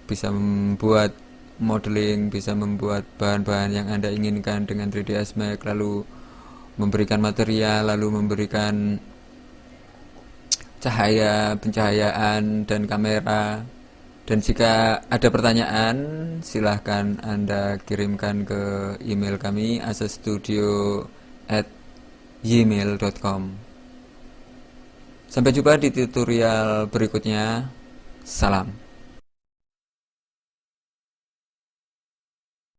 bisa membuat modeling, bisa membuat bahan-bahan yang Anda inginkan dengan 3ds Max, lalu memberikan material, lalu memberikan cahaya, pencahayaan dan kamera. Dan jika ada pertanyaan, silahkan Anda kirimkan ke email kami asastudio@gmail.com. Sampai jumpa di tutorial berikutnya. Salam.